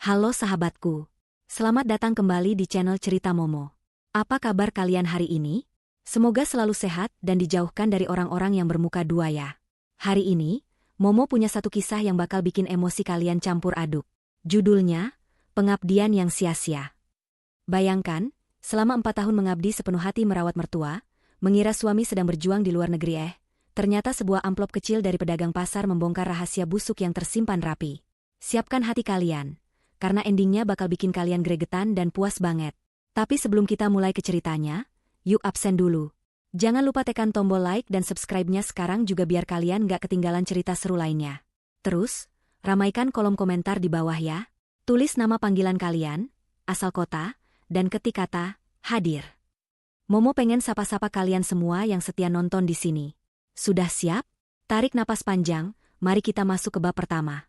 Halo sahabatku. Selamat datang kembali di channel Cerita Momo. Apa kabar kalian hari ini? Semoga selalu sehat dan dijauhkan dari orang-orang yang bermuka dua ya. Hari ini, Momo punya satu kisah yang bakal bikin emosi kalian campur aduk. Judulnya, Pengabdian yang Sia-sia. Bayangkan, selama 4 tahun mengabdi sepenuh hati merawat mertua, mengira suami sedang berjuang di luar negeri ternyata sebuah amplop kecil dari pedagang pasar membongkar rahasia busuk yang tersimpan rapi. Siapkan hati kalian, karena endingnya bakal bikin kalian gregetan dan puas banget. Tapi sebelum kita mulai ke ceritanya, yuk absen dulu. Jangan lupa tekan tombol like dan subscribe-nya sekarang juga biar kalian gak ketinggalan cerita seru lainnya. Terus, ramaikan kolom komentar di bawah ya. Tulis nama panggilan kalian, asal kota, dan ketik kata, hadir. Momo pengen sapa-sapa kalian semua yang setia nonton di sini. Sudah siap? Tarik napas panjang, mari kita masuk ke bab pertama.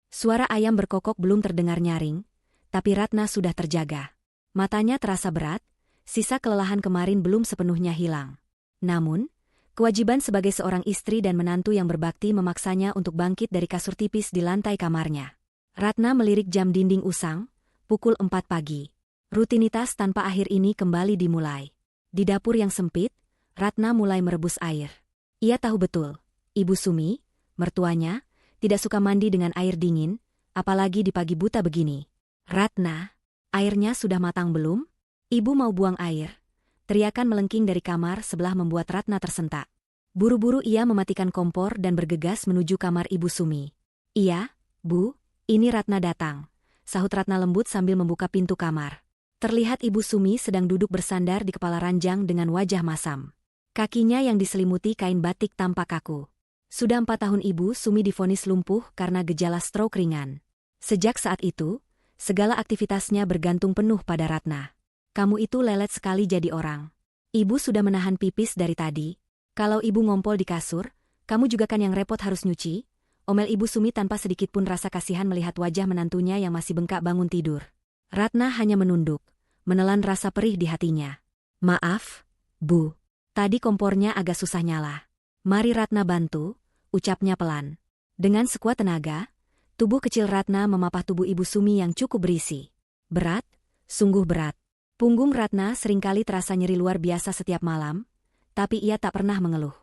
Suara ayam berkokok belum terdengar nyaring, tapi Ratna sudah terjaga. Matanya terasa berat, sisa kelelahan kemarin belum sepenuhnya hilang. Namun, kewajiban sebagai seorang istri dan menantu yang berbakti memaksanya untuk bangkit dari kasur tipis di lantai kamarnya. Ratna melirik jam dinding usang, pukul 4 pagi. Rutinitas tanpa akhir ini kembali dimulai. Di dapur yang sempit, Ratna mulai merebus air. Ia tahu betul, Ibu Sumi, mertuanya, tidak suka mandi dengan air dingin, apalagi di pagi buta begini. Ratna, airnya sudah matang belum? Ibu mau buang air. Teriakan melengking dari kamar sebelah membuat Ratna tersentak. Buru-buru ia mematikan kompor dan bergegas menuju kamar Ibu Sumi. Iya, Bu, ini Ratna datang, sahut Ratna lembut sambil membuka pintu kamar. Terlihat Ibu Sumi sedang duduk bersandar di kepala ranjang dengan wajah masam. Kakinya yang diselimuti kain batik tampak kaku. Sudah 4 tahun Ibu Sumi divonis lumpuh karena gejala stroke ringan. Sejak saat itu, segala aktivitasnya bergantung penuh pada Ratna. Kamu itu lelet sekali jadi orang. Ibu sudah menahan pipis dari tadi. Kalau Ibu ngompol di kasur, kamu juga kan yang repot harus nyuci. Omel Ibu Sumi tanpa sedikit pun rasa kasihan melihat wajah menantunya yang masih bengkak bangun tidur. Ratna hanya menunduk, menelan rasa perih di hatinya. Maaf, Bu. Tadi kompornya agak susah nyala. Mari Ratna bantu, ucapnya pelan. Dengan sekuat tenaga, tubuh kecil Ratna memapah tubuh Ibu Sumi yang cukup berisi. Berat, sungguh berat. Punggung Ratna seringkali terasa nyeri luar biasa setiap malam, tapi ia tak pernah mengeluh.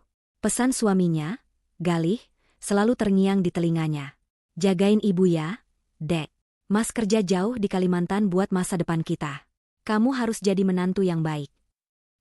Pesan suaminya, Galih, selalu terngiang di telinganya. Jagain ibu ya, Dek. Mas kerja jauh di Kalimantan buat masa depan kita. Kamu harus jadi menantu yang baik.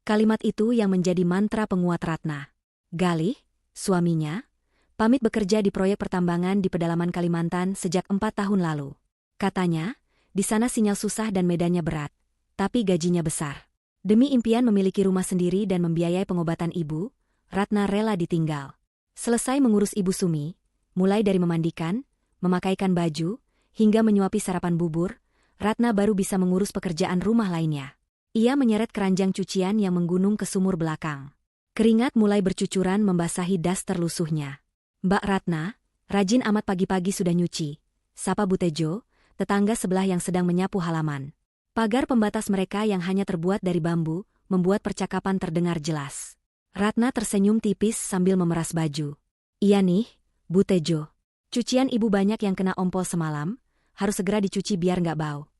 Kalimat itu yang menjadi mantra penguat Ratna. Galih, suaminya, pamit bekerja di proyek pertambangan di pedalaman Kalimantan sejak 4 tahun lalu. Katanya, di sana sinyal susah dan medannya berat, tapi gajinya besar. Demi impian memiliki rumah sendiri dan membiayai pengobatan ibu, Ratna rela ditinggal. Selesai mengurus Ibu Sumi, mulai dari memandikan, memakaikan baju, hingga menyuapi sarapan bubur, Ratna baru bisa mengurus pekerjaan rumah lainnya. Ia menyeret keranjang cucian yang menggunung ke sumur belakang. Keringat mulai bercucuran membasahi das terlusuhnya. Mbak Ratna, rajin amat pagi-pagi sudah nyuci, sapa Bu Tejo, tetangga sebelah yang sedang menyapu halaman. Pagar pembatas mereka yang hanya terbuat dari bambu, membuat percakapan terdengar jelas. Ratna tersenyum tipis sambil memeras baju. Iya nih, Bu Tejo. Cucian ibu banyak yang kena ompol semalam, harus segera dicuci biar nggak bau.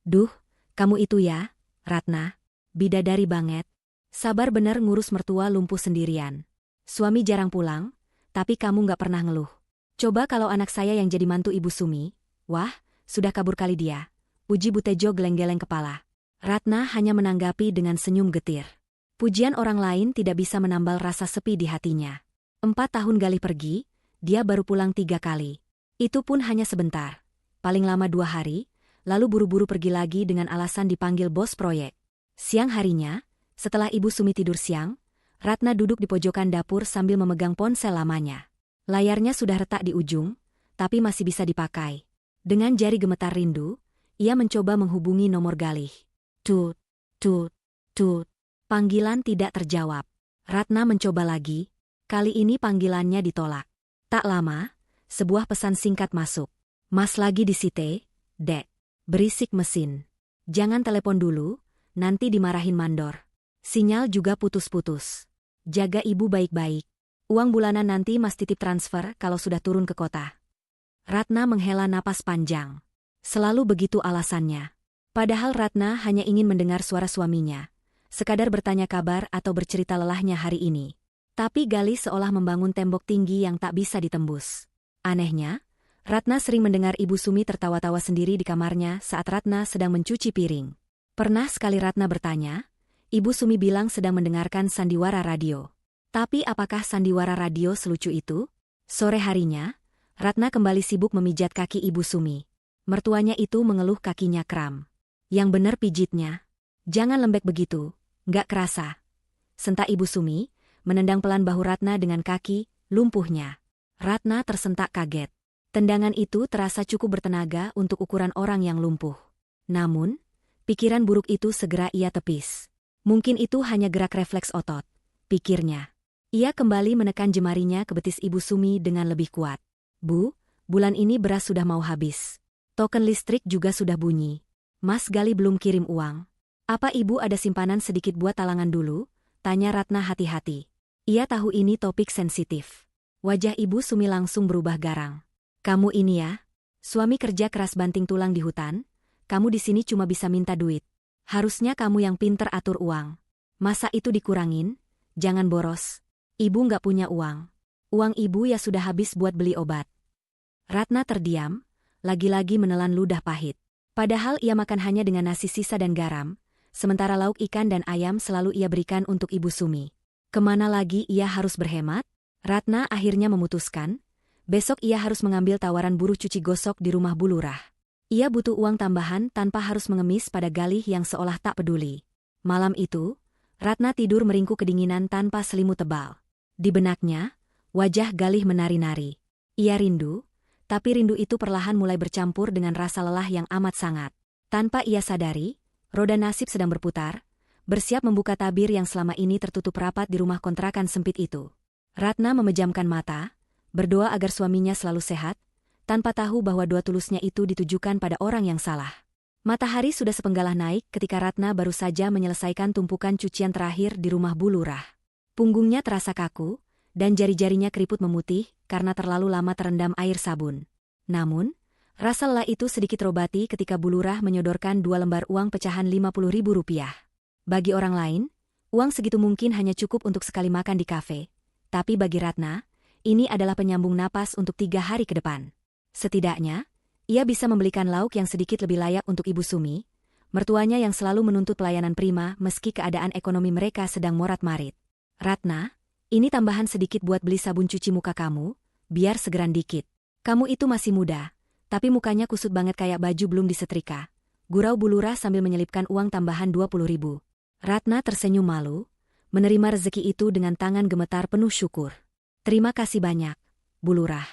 Duh, kamu itu ya, Ratna, bidadari banget. Sabar bener ngurus mertua lumpuh sendirian. Suami jarang pulang, tapi kamu nggak pernah ngeluh. Coba kalau anak saya yang jadi mantu Ibu Sumi, wah, sudah kabur kali dia. Puji Bu Tejo geleng-geleng kepala. Ratna hanya menanggapi dengan senyum getir. Pujian orang lain tidak bisa menambal rasa sepi di hatinya. 4 tahun Galih pergi, dia baru pulang 3 kali. Itu pun hanya sebentar. Paling lama 2 hari, lalu buru-buru pergi lagi dengan alasan dipanggil bos proyek. Siang harinya, setelah Ibu Sumi tidur siang, Ratna duduk di pojokan dapur sambil memegang ponsel lamanya. Layarnya sudah retak di ujung, tapi masih bisa dipakai. Dengan jari gemetar rindu, ia mencoba menghubungi nomor Galih. Tut, tut, tut. Panggilan tidak terjawab. Ratna mencoba lagi, kali ini panggilannya ditolak. Tak lama, sebuah pesan singkat masuk. Mas lagi di site, Dek. Berisik mesin. Jangan telepon dulu, nanti dimarahin mandor. Sinyal juga putus-putus. Jaga ibu baik-baik. Uang bulanan nanti mas titip transfer kalau sudah turun ke kota. Ratna menghela napas panjang. Selalu begitu alasannya. Padahal Ratna hanya ingin mendengar suara suaminya, sekadar bertanya kabar atau bercerita lelahnya hari ini. Tapi Galih seolah membangun tembok tinggi yang tak bisa ditembus. Anehnya, Ratna sering mendengar Ibu Sumi tertawa-tawa sendiri di kamarnya saat Ratna sedang mencuci piring. Pernah sekali Ratna bertanya, Ibu Sumi bilang sedang mendengarkan sandiwara radio. Tapi apakah sandiwara radio selucu itu? Sore harinya, Ratna kembali sibuk memijat kaki Ibu Sumi. Mertuanya itu mengeluh kakinya kram. Yang bener pijitnya. Jangan lembek begitu, nggak kerasa. Sentak Ibu Sumi, menendang pelan bahu Ratna dengan kaki lumpuhnya. Ratna tersentak kaget. Tendangan itu terasa cukup bertenaga untuk ukuran orang yang lumpuh. Namun, pikiran buruk itu segera ia tepis. Mungkin itu hanya gerak refleks otot, pikirnya. Ia kembali menekan jemarinya ke betis Ibu Sumi dengan lebih kuat. Bu, bulan ini beras sudah mau habis. Token listrik juga sudah bunyi. Mas Galih belum kirim uang. Apa ibu ada simpanan sedikit buat talangan dulu? Tanya Ratna hati-hati. Ia tahu ini topik sensitif. Wajah Ibu Sumi langsung berubah garang. Kamu ini ya? Suami kerja keras banting tulang di hutan, kamu di sini cuma bisa minta duit. Harusnya kamu yang pinter atur uang. Masa itu dikurangin? Jangan boros. Ibu nggak punya uang. Uang ibu ya sudah habis buat beli obat. Ratna terdiam, lagi-lagi menelan ludah pahit. Padahal ia makan hanya dengan nasi sisa dan garam, sementara lauk ikan dan ayam selalu ia berikan untuk Ibu Sumi. Kemana lagi ia harus berhemat? Ratna akhirnya memutuskan, besok ia harus mengambil tawaran buruh cuci gosok di rumah Bu Lurah. Ia butuh uang tambahan tanpa harus mengemis pada Galih yang seolah tak peduli. Malam itu, Ratna tidur meringkuk kedinginan tanpa selimut tebal. Di benaknya, wajah Galih menari-nari. Ia rindu, tapi rindu itu perlahan mulai bercampur dengan rasa lelah yang amat sangat. Tanpa ia sadari, roda nasib sedang berputar, bersiap membuka tabir yang selama ini tertutup rapat di rumah kontrakan sempit itu. Ratna memejamkan mata, berdoa agar suaminya selalu sehat, tanpa tahu bahwa doa tulusnya itu ditujukan pada orang yang salah. Matahari sudah sepenggalah naik ketika Ratna baru saja menyelesaikan tumpukan cucian terakhir di rumah Bu Lurah. Punggungnya terasa kaku, dan jari-jarinya keriput memutih karena terlalu lama terendam air sabun. Namun, rasa lelah itu sedikit terobati ketika Bu Lurah menyodorkan 2 lembar uang pecahan Rp50.000. Bagi orang lain, uang segitu mungkin hanya cukup untuk sekali makan di kafe. Tapi bagi Ratna, ini adalah penyambung napas untuk 3 hari ke depan. Setidaknya, ia bisa membelikan lauk yang sedikit lebih layak untuk Ibu Sumi, mertuanya yang selalu menuntut pelayanan prima meski keadaan ekonomi mereka sedang morat-marit. Ratna, ini tambahan sedikit buat beli sabun cuci muka kamu, biar segeran dikit. Kamu itu masih muda, tapi mukanya kusut banget kayak baju belum disetrika. Gurau Bu Lurah sambil menyelipkan uang tambahan 20.000. Ratna tersenyum malu, menerima rezeki itu dengan tangan gemetar penuh syukur. Terima kasih banyak, Bu Lurah.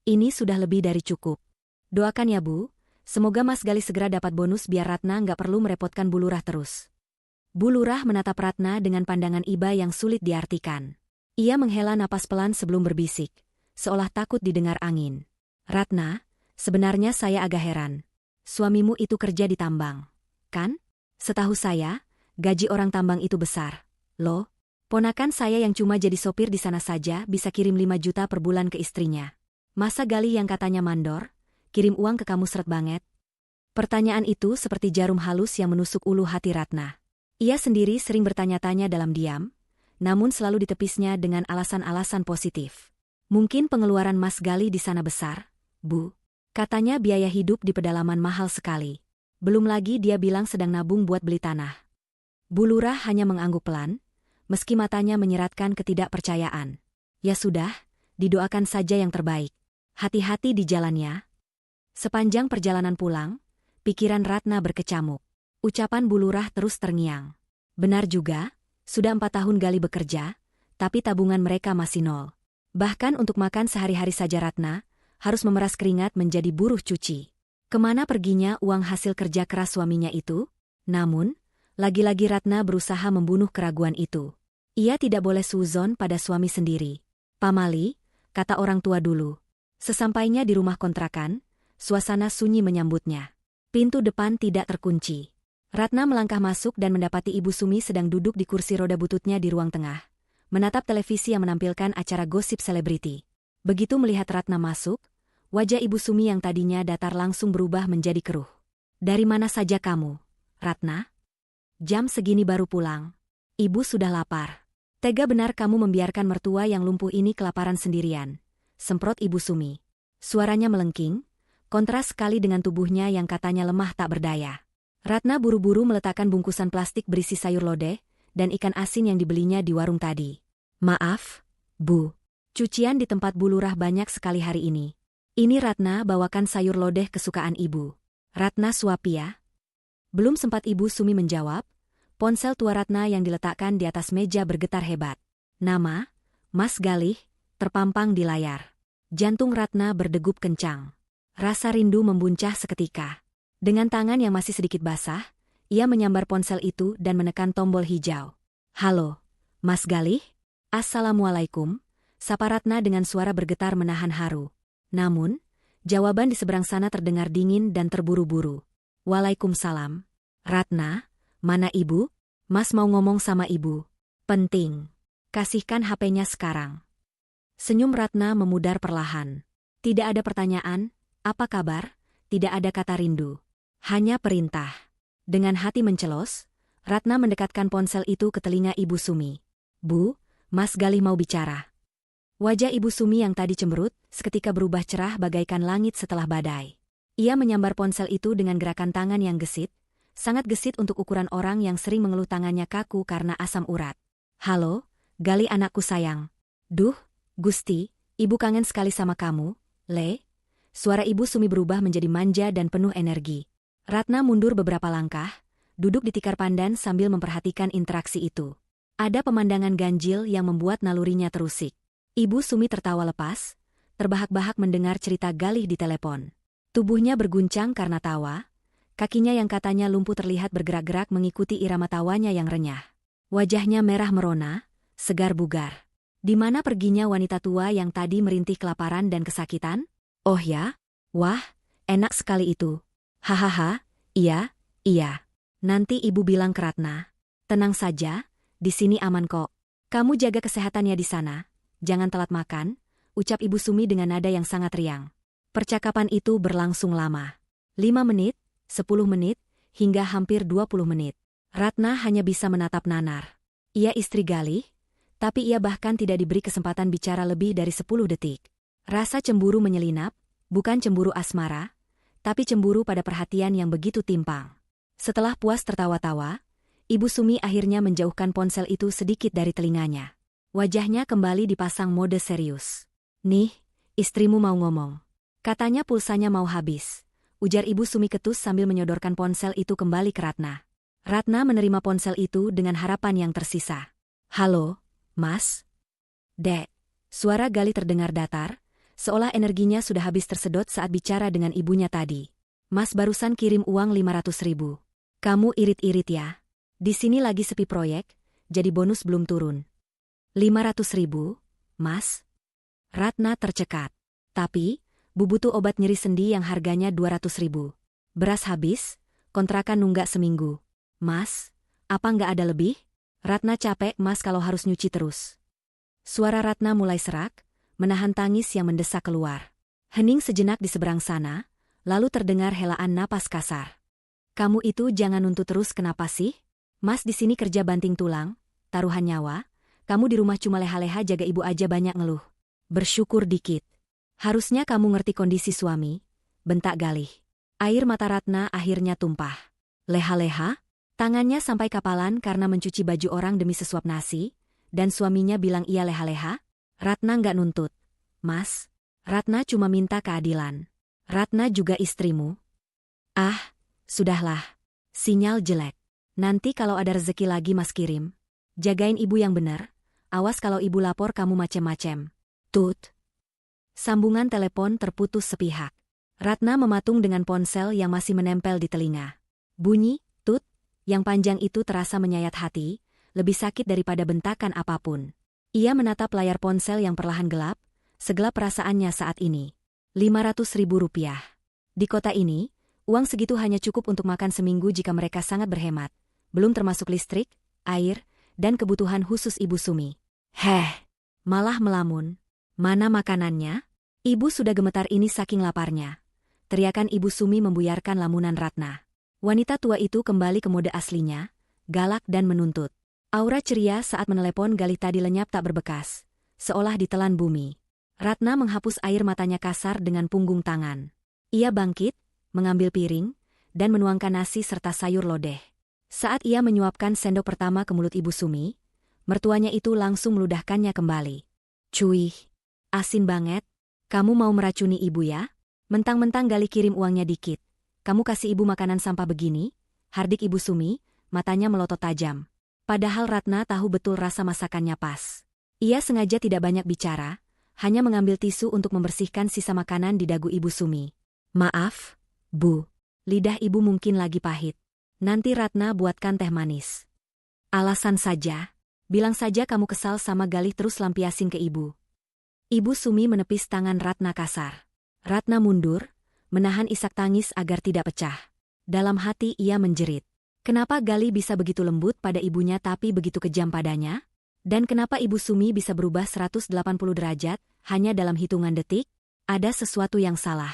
Ini sudah lebih dari cukup. Doakan ya Bu, semoga Mas Galih segera dapat bonus biar Ratna nggak perlu merepotkan Bu Lurah terus. Bu Lurah menatap Ratna dengan pandangan iba yang sulit diartikan. Ia menghela napas pelan sebelum berbisik, seolah takut didengar angin. Ratna, sebenarnya saya agak heran. Suamimu itu kerja di tambang, kan? Setahu saya, gaji orang tambang itu besar. Loh, ponakan saya yang cuma jadi sopir di sana saja bisa kirim 5 juta per bulan ke istrinya. Masa Galih yang katanya mandor, kirim uang ke kamu seret banget? Pertanyaan itu seperti jarum halus yang menusuk ulu hati Ratna. Ia sendiri sering bertanya-tanya dalam diam, namun selalu ditepisnya dengan alasan-alasan positif. Mungkin pengeluaran Mas Galih di sana besar, Bu. Katanya biaya hidup di pedalaman mahal sekali. Belum lagi dia bilang sedang nabung buat beli tanah. Bu Lurah hanya mengangguk pelan, meski matanya menyeratkan ketidakpercayaan. Ya sudah, didoakan saja yang terbaik. Hati-hati di jalannya. Sepanjang perjalanan pulang, pikiran Ratna berkecamuk. Ucapan Bu Lurah terus terngiang. Benar juga, sudah 4 tahun Galih bekerja, tapi tabungan mereka masih nol. Bahkan untuk makan sehari-hari saja Ratna harus memeras keringat menjadi buruh cuci. Kemana perginya uang hasil kerja keras suaminya itu? Namun, lagi-lagi Ratna berusaha membunuh keraguan itu. Ia tidak boleh suzon pada suami sendiri. Pamali, kata orang tua dulu. Sesampainya di rumah kontrakan, suasana sunyi menyambutnya. Pintu depan tidak terkunci. Ratna melangkah masuk dan mendapati Ibu Sumi sedang duduk di kursi roda bututnya di ruang tengah, menatap televisi yang menampilkan acara gosip selebriti. Begitu melihat Ratna masuk, Wajah Ibu Sumi yang tadinya datar langsung berubah menjadi keruh. Dari mana saja kamu, Ratna? Jam segini baru pulang. Ibu sudah lapar. Tega benar kamu membiarkan mertua yang lumpuh ini kelaparan sendirian, semprot Ibu Sumi. Suaranya melengking, kontras sekali dengan tubuhnya yang katanya lemah tak berdaya. Ratna buru-buru meletakkan bungkusan plastik berisi sayur lodeh dan ikan asin yang dibelinya di warung tadi. Maaf, Bu. Cucian di tempat Bu Lurah banyak sekali hari ini. Ini Ratna bawakan sayur lodeh kesukaan Ibu. Ratna suapi ya. Belum sempat Ibu Sumi menjawab, ponsel tua Ratna yang diletakkan di atas meja bergetar hebat. Nama, Mas Galih, terpampang di layar. Jantung Ratna berdegup kencang. Rasa rindu membuncah seketika. Dengan tangan yang masih sedikit basah, ia menyambar ponsel itu dan menekan tombol hijau. Halo, Mas Galih? Assalamualaikum, sapa Ratna dengan suara bergetar menahan haru. Namun, jawaban di seberang sana terdengar dingin dan terburu-buru. Waalaikumsalam. Ratna, mana Ibu? Mas mau ngomong sama Ibu. Penting. Kasihkan HP-nya sekarang. Senyum Ratna memudar perlahan. Tidak ada pertanyaan, apa kabar? Tidak ada kata rindu. Hanya perintah. Dengan hati mencelos, Ratna mendekatkan ponsel itu ke telinga Ibu Sumi. Bu, Mas Galih mau bicara. Wajah Ibu Sumi yang tadi cemberut, seketika berubah cerah bagaikan langit setelah badai. Ia menyambar ponsel itu dengan gerakan tangan yang gesit, sangat gesit untuk ukuran orang yang sering mengeluh tangannya kaku karena asam urat. Halo, Galih anakku sayang. Duh, Gusti, Ibu kangen sekali sama kamu, Le. Suara Ibu Sumi berubah menjadi manja dan penuh energi. Ratna mundur beberapa langkah, duduk di tikar pandan sambil memperhatikan interaksi itu. Ada pemandangan ganjil yang membuat nalurinya terusik. Ibu Sumi tertawa lepas, terbahak-bahak mendengar cerita Galih di telepon. Tubuhnya berguncang karena tawa, kakinya yang katanya lumpuh terlihat bergerak-gerak mengikuti irama tawanya yang renyah. Wajahnya merah merona, segar bugar. Di mana perginya wanita tua yang tadi merintih kelaparan dan kesakitan? Oh ya? Wah, enak sekali itu. Hahaha, iya, iya. Nanti Ibu bilang ke Ratna. Tenang saja, di sini aman kok. Kamu jaga kesehatannya di sana. Jangan telat makan, ucap Ibu Sumi dengan nada yang sangat riang. Percakapan itu berlangsung lama. 5 menit, 10 menit, hingga hampir 20 menit. Ratna hanya bisa menatap nanar. Ia istri Galih, tapi ia bahkan tidak diberi kesempatan bicara lebih dari 10 detik. Rasa cemburu menyelinap, bukan cemburu asmara, tapi cemburu pada perhatian yang begitu timpang. Setelah puas tertawa-tawa, Ibu Sumi akhirnya menjauhkan ponsel itu sedikit dari telinganya. Wajahnya kembali dipasang mode serius. Nih, istrimu mau ngomong. Katanya pulsanya mau habis. Ujar Ibu Sumi ketus sambil menyodorkan ponsel itu kembali ke Ratna. Ratna menerima ponsel itu dengan harapan yang tersisa. Halo, Mas? Dek. Suara Galih terdengar datar, seolah energinya sudah habis tersedot saat bicara dengan ibunya tadi. Mas barusan kirim uang 500.000. Kamu irit-irit ya. Di sini lagi sepi proyek, jadi bonus belum turun. 500.000, Mas? Ratna tercekat. Tapi, Bu butuh obat nyeri sendi yang harganya 200.000. Beras habis, kontrakan nunggak seminggu. Mas, apa nggak ada lebih? Ratna capek Mas kalau harus nyuci terus. Suara Ratna mulai serak, menahan tangis yang mendesak keluar. Hening sejenak di seberang sana, lalu terdengar helaan napas kasar. Kamu itu jangan nuntut terus kenapa sih? Mas di sini kerja banting tulang, taruhan nyawa. Kamu di rumah cuma leha-leha jaga ibu aja banyak ngeluh. Bersyukur dikit. Harusnya kamu ngerti kondisi suami, bentak Galih. Air mata Ratna akhirnya tumpah. Leha-leha? Tangannya sampai kapalan karena mencuci baju orang demi sesuap nasi, dan suaminya bilang ia leha-leha? Ratna nggak nuntut. Mas, Ratna cuma minta keadilan. Ratna juga istrimu. Ah, sudahlah. Sinyal jelek. Nanti kalau ada rezeki lagi Mas kirim. Jagain ibu yang benar. Awas kalau ibu lapor kamu macem-macem. Tut. Sambungan telepon terputus sepihak. Ratna mematung dengan ponsel yang masih menempel di telinga. Bunyi, tut, yang panjang itu terasa menyayat hati, lebih sakit daripada bentakan apapun. Ia menatap layar ponsel yang perlahan gelap, segelap perasaannya saat ini. 500.000 rupiah. Di kota ini, uang segitu hanya cukup untuk makan seminggu jika mereka sangat berhemat. Belum termasuk listrik, air, dan kebutuhan khusus Ibu Sumi. Malah melamun. Mana makanannya? Ibu sudah gemetar ini saking laparnya. Teriakan Ibu Sumi membuyarkan lamunan Ratna. Wanita tua itu kembali ke mode aslinya, galak dan menuntut. Aura ceria saat menelepon Galih tadi lenyap tak berbekas, seolah ditelan bumi. Ratna menghapus air matanya kasar dengan punggung tangan. Ia bangkit, mengambil piring, dan menuangkan nasi serta sayur lodeh. Saat ia menyuapkan sendok pertama ke mulut Ibu Sumi, mertuanya itu langsung meludahkannya kembali. "Cuy, asin banget. Kamu mau meracuni ibu ya? Mentang-mentang Galih kirim uangnya dikit. Kamu kasih ibu makanan sampah begini?" Hardik Ibu Sumi, matanya melotot tajam. Padahal Ratna tahu betul rasa masakannya pas. Ia sengaja tidak banyak bicara, hanya mengambil tisu untuk membersihkan sisa makanan di dagu Ibu Sumi. "Maaf, Bu. Lidah ibu mungkin lagi pahit. Nanti Ratna buatkan teh manis." "Alasan saja. Bilang saja kamu kesal sama Galih terus lampiasin ke ibu." Ibu Sumi menepis tangan Ratna kasar. Ratna mundur, menahan isak tangis agar tidak pecah. Dalam hati ia menjerit. Kenapa Galih bisa begitu lembut pada ibunya tapi begitu kejam padanya? Dan kenapa Ibu Sumi bisa berubah 180 derajat hanya dalam hitungan detik? Ada sesuatu yang salah.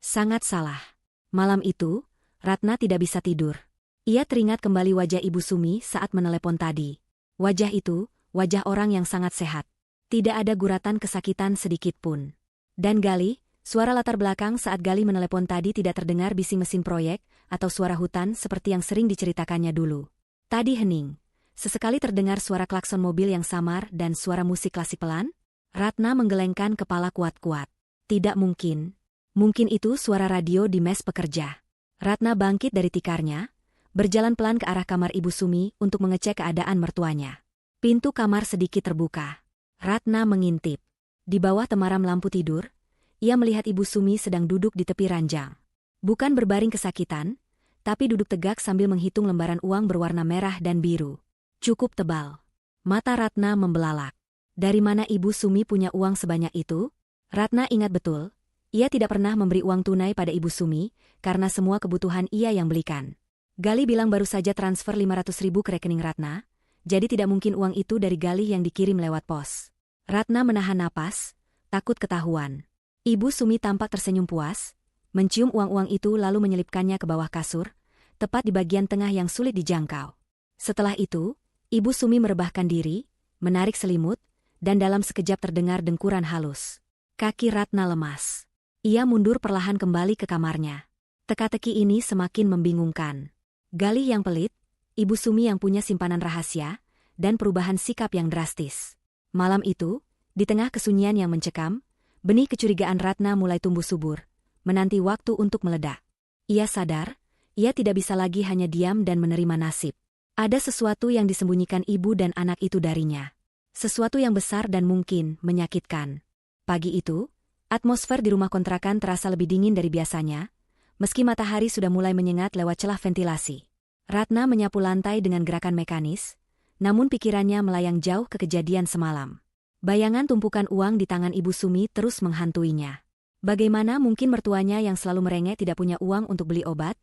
Sangat salah. Malam itu, Ratna tidak bisa tidur. Ia teringat kembali wajah Ibu Sumi saat menelepon tadi. Wajah itu, wajah orang yang sangat sehat. Tidak ada guratan kesakitan sedikit pun. Dan Galih, suara latar belakang saat Galih menelepon tadi tidak terdengar bising mesin proyek atau suara hutan seperti yang sering diceritakannya dulu. Tadi hening. Sesekali terdengar suara klakson mobil yang samar dan suara musik klasik pelan. Ratna menggelengkan kepala kuat-kuat. Tidak mungkin. Mungkin itu suara radio di mes pekerja. Ratna bangkit dari tikarnya, berjalan pelan ke arah kamar Ibu Sumi untuk mengecek keadaan mertuanya. Pintu kamar sedikit terbuka. Ratna mengintip. Di bawah temaram lampu tidur, ia melihat Ibu Sumi sedang duduk di tepi ranjang. Bukan berbaring kesakitan, tapi duduk tegak sambil menghitung lembaran uang berwarna merah dan biru. Cukup tebal. Mata Ratna membelalak. Dari mana Ibu Sumi punya uang sebanyak itu? Ratna ingat betul, ia tidak pernah memberi uang tunai pada Ibu Sumi, karena semua kebutuhan ia yang belikan. Galih bilang baru saja transfer 500.000 ke rekening Ratna, jadi tidak mungkin uang itu dari Galih yang dikirim lewat pos. Ratna menahan napas, takut ketahuan. Ibu Sumi tampak tersenyum puas, mencium uang-uang itu lalu menyelipkannya ke bawah kasur, tepat di bagian tengah yang sulit dijangkau. Setelah itu, Ibu Sumi merebahkan diri, menarik selimut, dan dalam sekejap terdengar dengkuran halus. Kaki Ratna lemas. Ia mundur perlahan kembali ke kamarnya. Teka-teki ini semakin membingungkan. Galih yang pelit, Ibu Sumi yang punya simpanan rahasia, dan perubahan sikap yang drastis. Malam itu, di tengah kesunyian yang mencekam, benih kecurigaan Ratna mulai tumbuh subur, menanti waktu untuk meledak. Ia sadar, ia tidak bisa lagi hanya diam dan menerima nasib. Ada sesuatu yang disembunyikan ibu dan anak itu darinya. Sesuatu yang besar dan mungkin menyakitkan. Pagi itu, atmosfer di rumah kontrakan terasa lebih dingin dari biasanya, meski matahari sudah mulai menyengat lewat celah ventilasi. Ratna menyapu lantai dengan gerakan mekanis, namun pikirannya melayang jauh ke kejadian semalam. Bayangan tumpukan uang di tangan Ibu Sumi terus menghantuinya. Bagaimana mungkin mertuanya yang selalu merengek tidak punya uang untuk beli obat,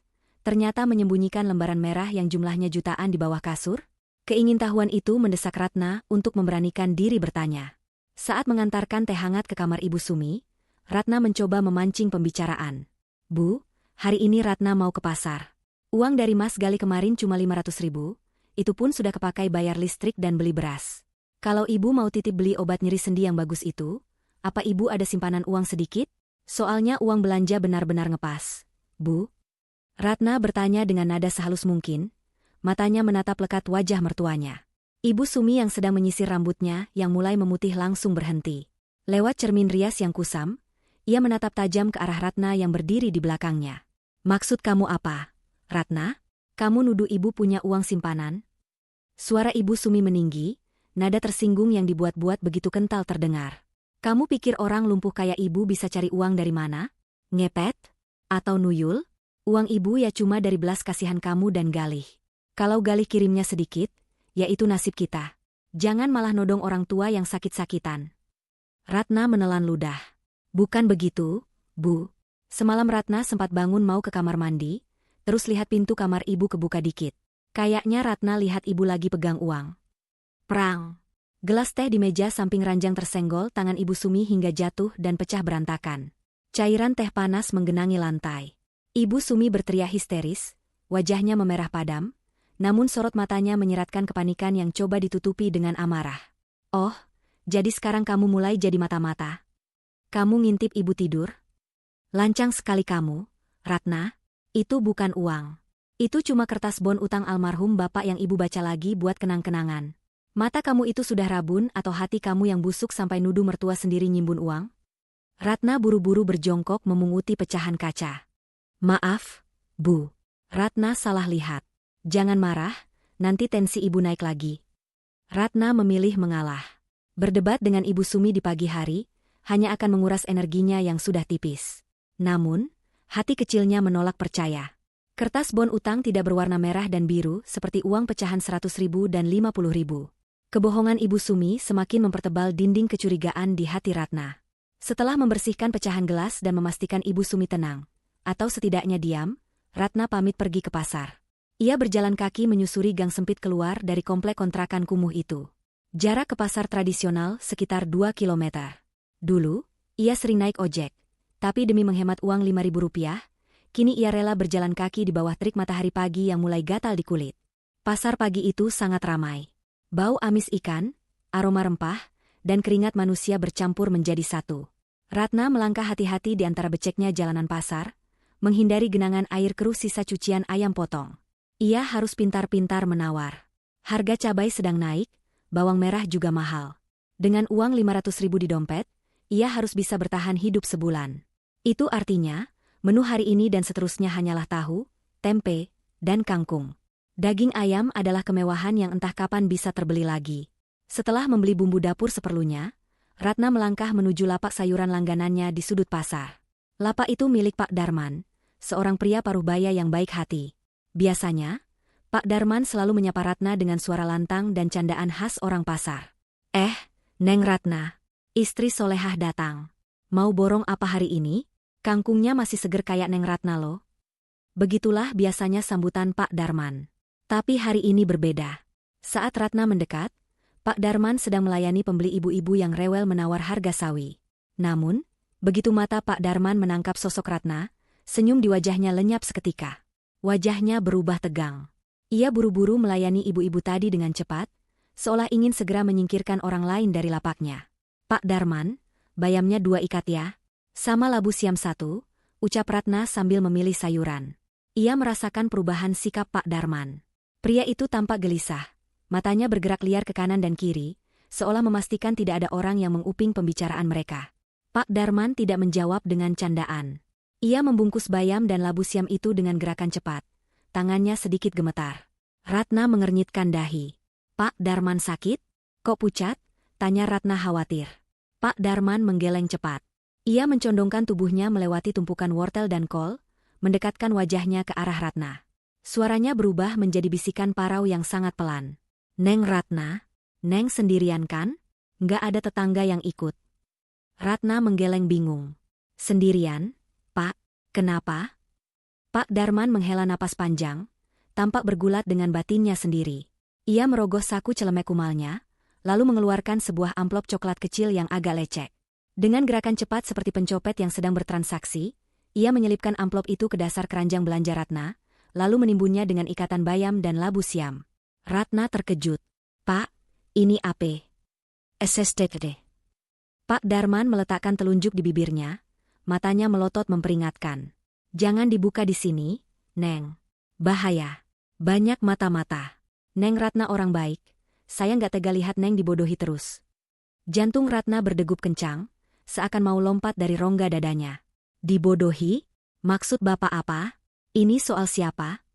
ternyata menyembunyikan lembaran merah yang jumlahnya jutaan di bawah kasur? Keingintahuan itu mendesak Ratna untuk memberanikan diri bertanya. Saat mengantarkan teh hangat ke kamar Ibu Sumi, Ratna mencoba memancing pembicaraan. "Bu, hari ini Ratna mau ke pasar. Uang dari Mas Galih kemarin cuma 500.000, itu pun sudah kepakai bayar listrik dan beli beras. Kalau ibu mau titip beli obat nyeri sendi yang bagus itu, apa ibu ada simpanan uang sedikit? Soalnya uang belanja benar-benar ngepas." "Bu?" Ratna bertanya dengan nada sehalus mungkin, matanya menatap lekat wajah mertuanya. Ibu Sumi yang sedang menyisir rambutnya yang mulai memutih langsung berhenti. Lewat cermin rias yang kusam, ia menatap tajam ke arah Ratna yang berdiri di belakangnya. "Maksud kamu apa, Ratna? Kamu nuduh ibu punya uang simpanan?" Suara Ibu Sumi meninggi, nada tersinggung yang dibuat-buat begitu kental terdengar. "Kamu pikir orang lumpuh kayak ibu bisa cari uang dari mana? Ngepet? Atau nuyul? Uang ibu ya cuma dari belas kasihan kamu dan Galih. Kalau Galih kirimnya sedikit, ya itu nasib kita. Jangan malah nodong orang tua yang sakit-sakitan." Ratna menelan ludah. "Bukan begitu, Bu. Semalam Ratna sempat bangun mau ke kamar mandi, terus lihat pintu kamar ibu kebuka dikit. Kayaknya Ratna lihat ibu lagi pegang uang. Prang. Gelas teh di meja samping ranjang tersenggol tangan Ibu Sumi hingga jatuh dan pecah berantakan. Cairan teh panas menggenangi lantai. Ibu Sumi berteriak histeris, wajahnya memerah padam, namun sorot matanya menyeratkan kepanikan yang coba ditutupi dengan amarah. Oh, jadi sekarang kamu mulai jadi mata-mata. Kamu ngintip ibu tidur? Lancang sekali kamu, Ratna. Itu bukan uang. Itu cuma kertas bon utang almarhum bapak yang ibu baca lagi buat kenang-kenangan. Mata kamu itu sudah rabun atau hati kamu yang busuk sampai nuduh mertua sendiri nyimbun uang? Ratna buru-buru berjongkok memunguti pecahan kaca. Maaf, Bu. Ratna salah lihat. Jangan marah, nanti tensi ibu naik lagi. Ratna memilih mengalah. Berdebat dengan Ibu Sumi di pagi hari, hanya akan menguras energinya yang sudah tipis. Namun, hati kecilnya menolak percaya. Kertas bon utang tidak berwarna merah dan biru seperti uang pecahan 100.000 dan 50.000. Kebohongan Ibu Sumi semakin mempertebal dinding kecurigaan di hati Ratna. Setelah membersihkan pecahan gelas dan memastikan Ibu Sumi tenang, atau setidaknya diam, Ratna pamit pergi ke pasar. Ia berjalan kaki menyusuri gang sempit keluar dari komplek kontrakan kumuh itu. Jarak ke pasar tradisional sekitar 2 kilometer. Dulu, ia sering naik ojek, tapi demi menghemat uang Rp5.000, kini ia rela berjalan kaki di bawah terik matahari pagi yang mulai gatal di kulit. Pasar pagi itu sangat ramai. Bau amis ikan, aroma rempah, dan keringat manusia bercampur menjadi satu. Ratna melangkah hati-hati di antara beceknya jalanan pasar, menghindari genangan air keruh sisa cucian ayam potong. Ia harus pintar-pintar menawar. Harga cabai sedang naik, bawang merah juga mahal. Dengan uang 500.000 di dompet, ia harus bisa bertahan hidup sebulan. Itu artinya, menu hari ini dan seterusnya hanyalah tahu, tempe, dan kangkung. Daging ayam adalah kemewahan yang entah kapan bisa terbeli lagi. Setelah membeli bumbu dapur seperlunya, Ratna melangkah menuju lapak sayuran langganannya di sudut pasar. Lapak itu milik Pak Darman, seorang pria paruh baya yang baik hati. Biasanya, Pak Darman selalu menyapa Ratna dengan suara lantang dan candaan khas orang pasar. Neng Ratna, istri solehah datang. Mau borong apa hari ini? Kangkungnya masih seger kayak Neng Ratna loh. Begitulah biasanya sambutan Pak Darman. Tapi hari ini berbeda. Saat Ratna mendekat, Pak Darman sedang melayani pembeli ibu-ibu yang rewel menawar harga sawi. Namun, begitu mata Pak Darman menangkap sosok Ratna, senyum di wajahnya lenyap seketika. Wajahnya berubah tegang. Ia buru-buru melayani ibu-ibu tadi dengan cepat, seolah ingin segera menyingkirkan orang lain dari lapaknya. Pak Darman, bayamnya 2 ikat ya. Sama labu siam 1, ucap Ratna sambil memilih sayuran. Ia merasakan perubahan sikap Pak Darman. Pria itu tampak gelisah, matanya bergerak liar ke kanan dan kiri, seolah memastikan tidak ada orang yang menguping pembicaraan mereka. Pak Darman tidak menjawab dengan candaan. Ia membungkus bayam dan labu siam itu dengan gerakan cepat. Tangannya sedikit gemetar. Ratna mengernyitkan dahi. Pak Darman sakit? Kok pucat? Tanya Ratna khawatir. Pak Darman menggeleng cepat. Ia mencondongkan tubuhnya melewati tumpukan wortel dan kol, mendekatkan wajahnya ke arah Ratna. Suaranya berubah menjadi bisikan parau yang sangat pelan. Neng Ratna, Neng sendirian kan? Nggak ada tetangga yang ikut. Ratna menggeleng bingung. Sendirian? Pak, kenapa? Pak Darman menghela napas panjang, tampak bergulat dengan batinnya sendiri. Ia merogoh saku celemek kumalnya, lalu mengeluarkan sebuah amplop coklat kecil yang agak lecek. Dengan gerakan cepat seperti pencopet yang sedang bertransaksi, ia menyelipkan amplop itu ke dasar keranjang belanja Ratna, lalu menimbunnya dengan ikatan bayam dan labu siam. Ratna terkejut. Pak, ini apa? SSTD. Pak Darman meletakkan telunjuk di bibirnya, matanya melotot memperingatkan. Jangan dibuka di sini, Neng. Bahaya. Banyak mata-mata. Neng Ratna orang baik. Saya nggak tega lihat Neng dibodohi terus. Jantung Ratna berdegup kencang, seakan mau lompat dari rongga dadanya. Dibodohi? Maksud Bapak apa? Ini soal siapa?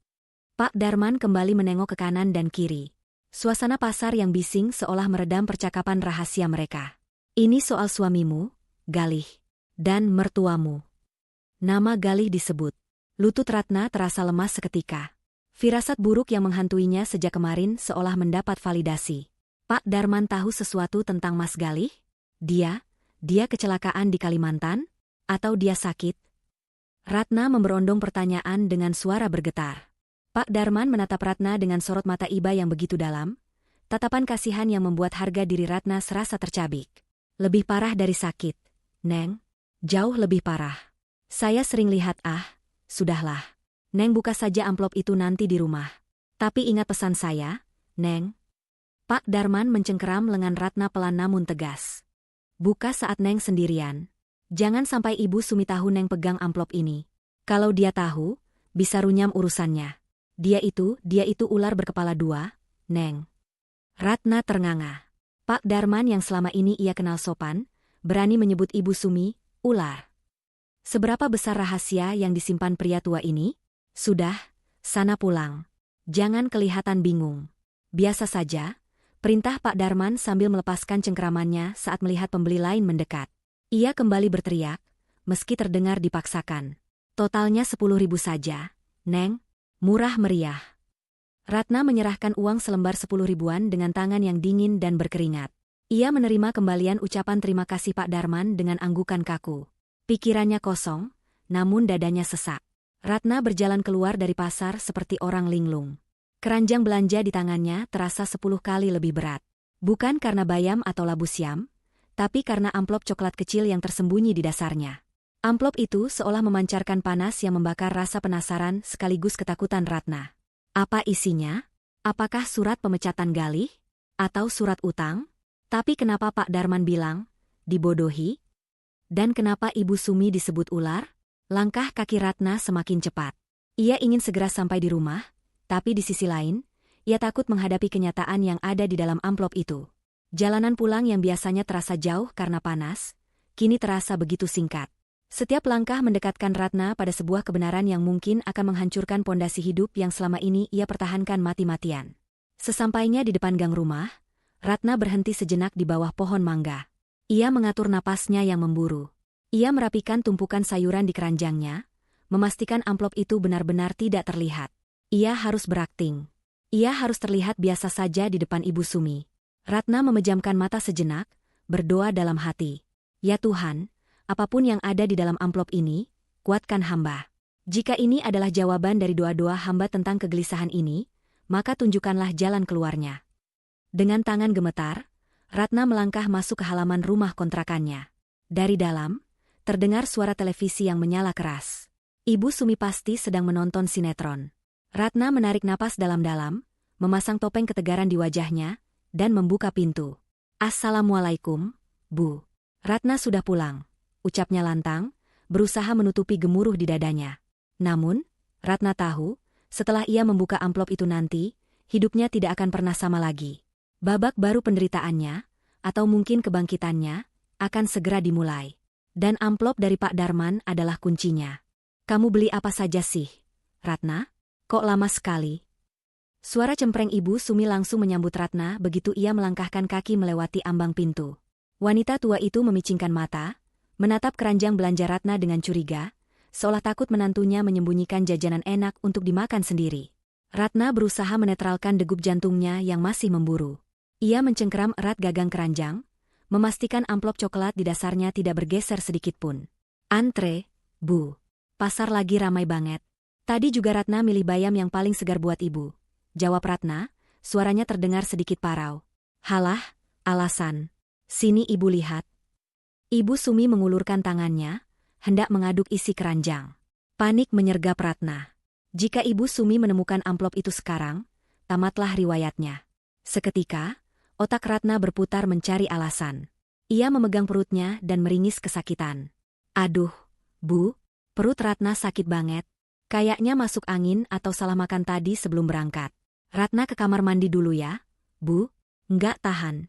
Pak Darman kembali menengok ke kanan dan kiri. Suasana pasar yang bising seolah meredam percakapan rahasia mereka. Ini soal suamimu, Galih, dan mertuamu. Nama Galih disebut. Lutut Ratna terasa lemas seketika. Firasat buruk yang menghantuinya sejak kemarin seolah mendapat validasi. Pak Darman tahu sesuatu tentang Mas Galih? Dia kecelakaan di Kalimantan? Atau dia sakit? Ratna memberondong pertanyaan dengan suara bergetar. Pak Darman menatap Ratna dengan sorot mata iba yang begitu dalam, Tatapan kasihan yang membuat harga diri Ratna serasa tercabik. Lebih parah dari sakit, Neng. Jauh lebih parah. Saya sering lihat sudahlah. Neng buka saja amplop itu nanti di rumah. Tapi ingat pesan saya, Neng. Pak Darman mencengkeram lengan Ratna pelan namun tegas. Buka saat Neng sendirian. Jangan sampai Ibu Sumi tahu Neng pegang amplop ini. Kalau dia tahu, bisa runyam urusannya. Dia itu ular berkepala dua, Neng. Ratna ternganga. Pak Darman yang selama ini ia kenal sopan, berani menyebut Ibu Sumi, ular. Seberapa besar rahasia yang disimpan pria tua ini? Sudah, sana pulang. Jangan kelihatan bingung. Biasa saja, perintah Pak Darman sambil melepaskan cengkeramannya saat melihat pembeli lain mendekat. Ia kembali berteriak, meski terdengar dipaksakan. Totalnya 10.000 saja, Neng. Murah meriah. Ratna menyerahkan uang selembar 10.000-an dengan tangan yang dingin dan berkeringat. Ia menerima kembalian ucapan terima kasih Pak Darman dengan anggukan kaku. Pikirannya kosong, namun dadanya sesak. Ratna berjalan keluar dari pasar seperti orang linglung. Keranjang belanja di tangannya terasa 10 kali lebih berat. Bukan karena bayam atau labu siam, tapi karena amplop coklat kecil yang tersembunyi di dasarnya. Amplop itu seolah memancarkan panas yang membakar rasa penasaran sekaligus ketakutan Ratna. Apa isinya? Apakah surat pemecatan Galih? Atau surat utang? Tapi kenapa Pak Darman bilang, dibodohi? Dan kenapa Ibu Sumi disebut ular? Langkah kaki Ratna semakin cepat. Ia ingin segera sampai di rumah, tapi di sisi lain, ia takut menghadapi kenyataan yang ada di dalam amplop itu. Jalanan pulang yang biasanya terasa jauh karena panas, kini terasa begitu singkat. Setiap langkah mendekatkan Ratna pada sebuah kebenaran yang mungkin akan menghancurkan pondasi hidup yang selama ini ia pertahankan mati-matian. Sesampainya di depan gang rumah, Ratna berhenti sejenak di bawah pohon mangga. Ia mengatur napasnya yang memburu. Ia merapikan tumpukan sayuran di keranjangnya, memastikan amplop itu benar-benar tidak terlihat. Ia harus berakting. Ia harus terlihat biasa saja di depan Ibu Sumi. Ratna memejamkan mata sejenak, berdoa dalam hati. Ya Tuhan, apapun yang ada di dalam amplop ini, kuatkan hamba. Jika ini adalah jawaban dari doa-doa hamba tentang kegelisahan ini, maka tunjukkanlah jalan keluarnya. Dengan tangan gemetar, Ratna melangkah masuk ke halaman rumah kontrakannya. Dari dalam, terdengar suara televisi yang menyala keras. Ibu Sumi pasti sedang menonton sinetron. Ratna menarik napas dalam-dalam, memasang topeng ketegaran di wajahnya, dan membuka pintu. Assalamualaikum, Bu. Ratna sudah pulang. Ucapnya lantang, berusaha menutupi gemuruh di dadanya. Namun, Ratna tahu, setelah ia membuka amplop itu nanti, hidupnya tidak akan pernah sama lagi. Babak baru penderitaannya, atau mungkin kebangkitannya, akan segera dimulai. Dan amplop dari Pak Darman adalah kuncinya. Kamu beli apa saja sih, Ratna? Kok lama sekali? Suara cempreng Ibu Sumi langsung menyambut Ratna begitu ia melangkahkan kaki melewati ambang pintu. Wanita tua itu memicingkan mata, menatap keranjang belanja Ratna dengan curiga, seolah takut menantunya menyembunyikan jajanan enak untuk dimakan sendiri. Ratna berusaha menetralkan degup jantungnya yang masih memburu. Ia mencengkeram erat gagang keranjang, memastikan amplop coklat di dasarnya tidak bergeser sedikitpun. Antre, Bu. Pasar lagi ramai banget. Tadi juga Ratna milih bayam yang paling segar buat Ibu. Jawab Ratna, suaranya terdengar sedikit parau. Halah, alasan. Sini Ibu lihat. Ibu Sumi mengulurkan tangannya, hendak mengaduk isi keranjang. Panik menyergap Ratna. Jika Ibu Sumi menemukan amplop itu sekarang, tamatlah riwayatnya. Seketika, otak Ratna berputar mencari alasan. Ia memegang perutnya dan meringis kesakitan. Aduh, Bu, perut Ratna sakit banget. Kayaknya masuk angin atau salah makan tadi sebelum berangkat. Ratna ke kamar mandi dulu ya, Bu. Enggak tahan.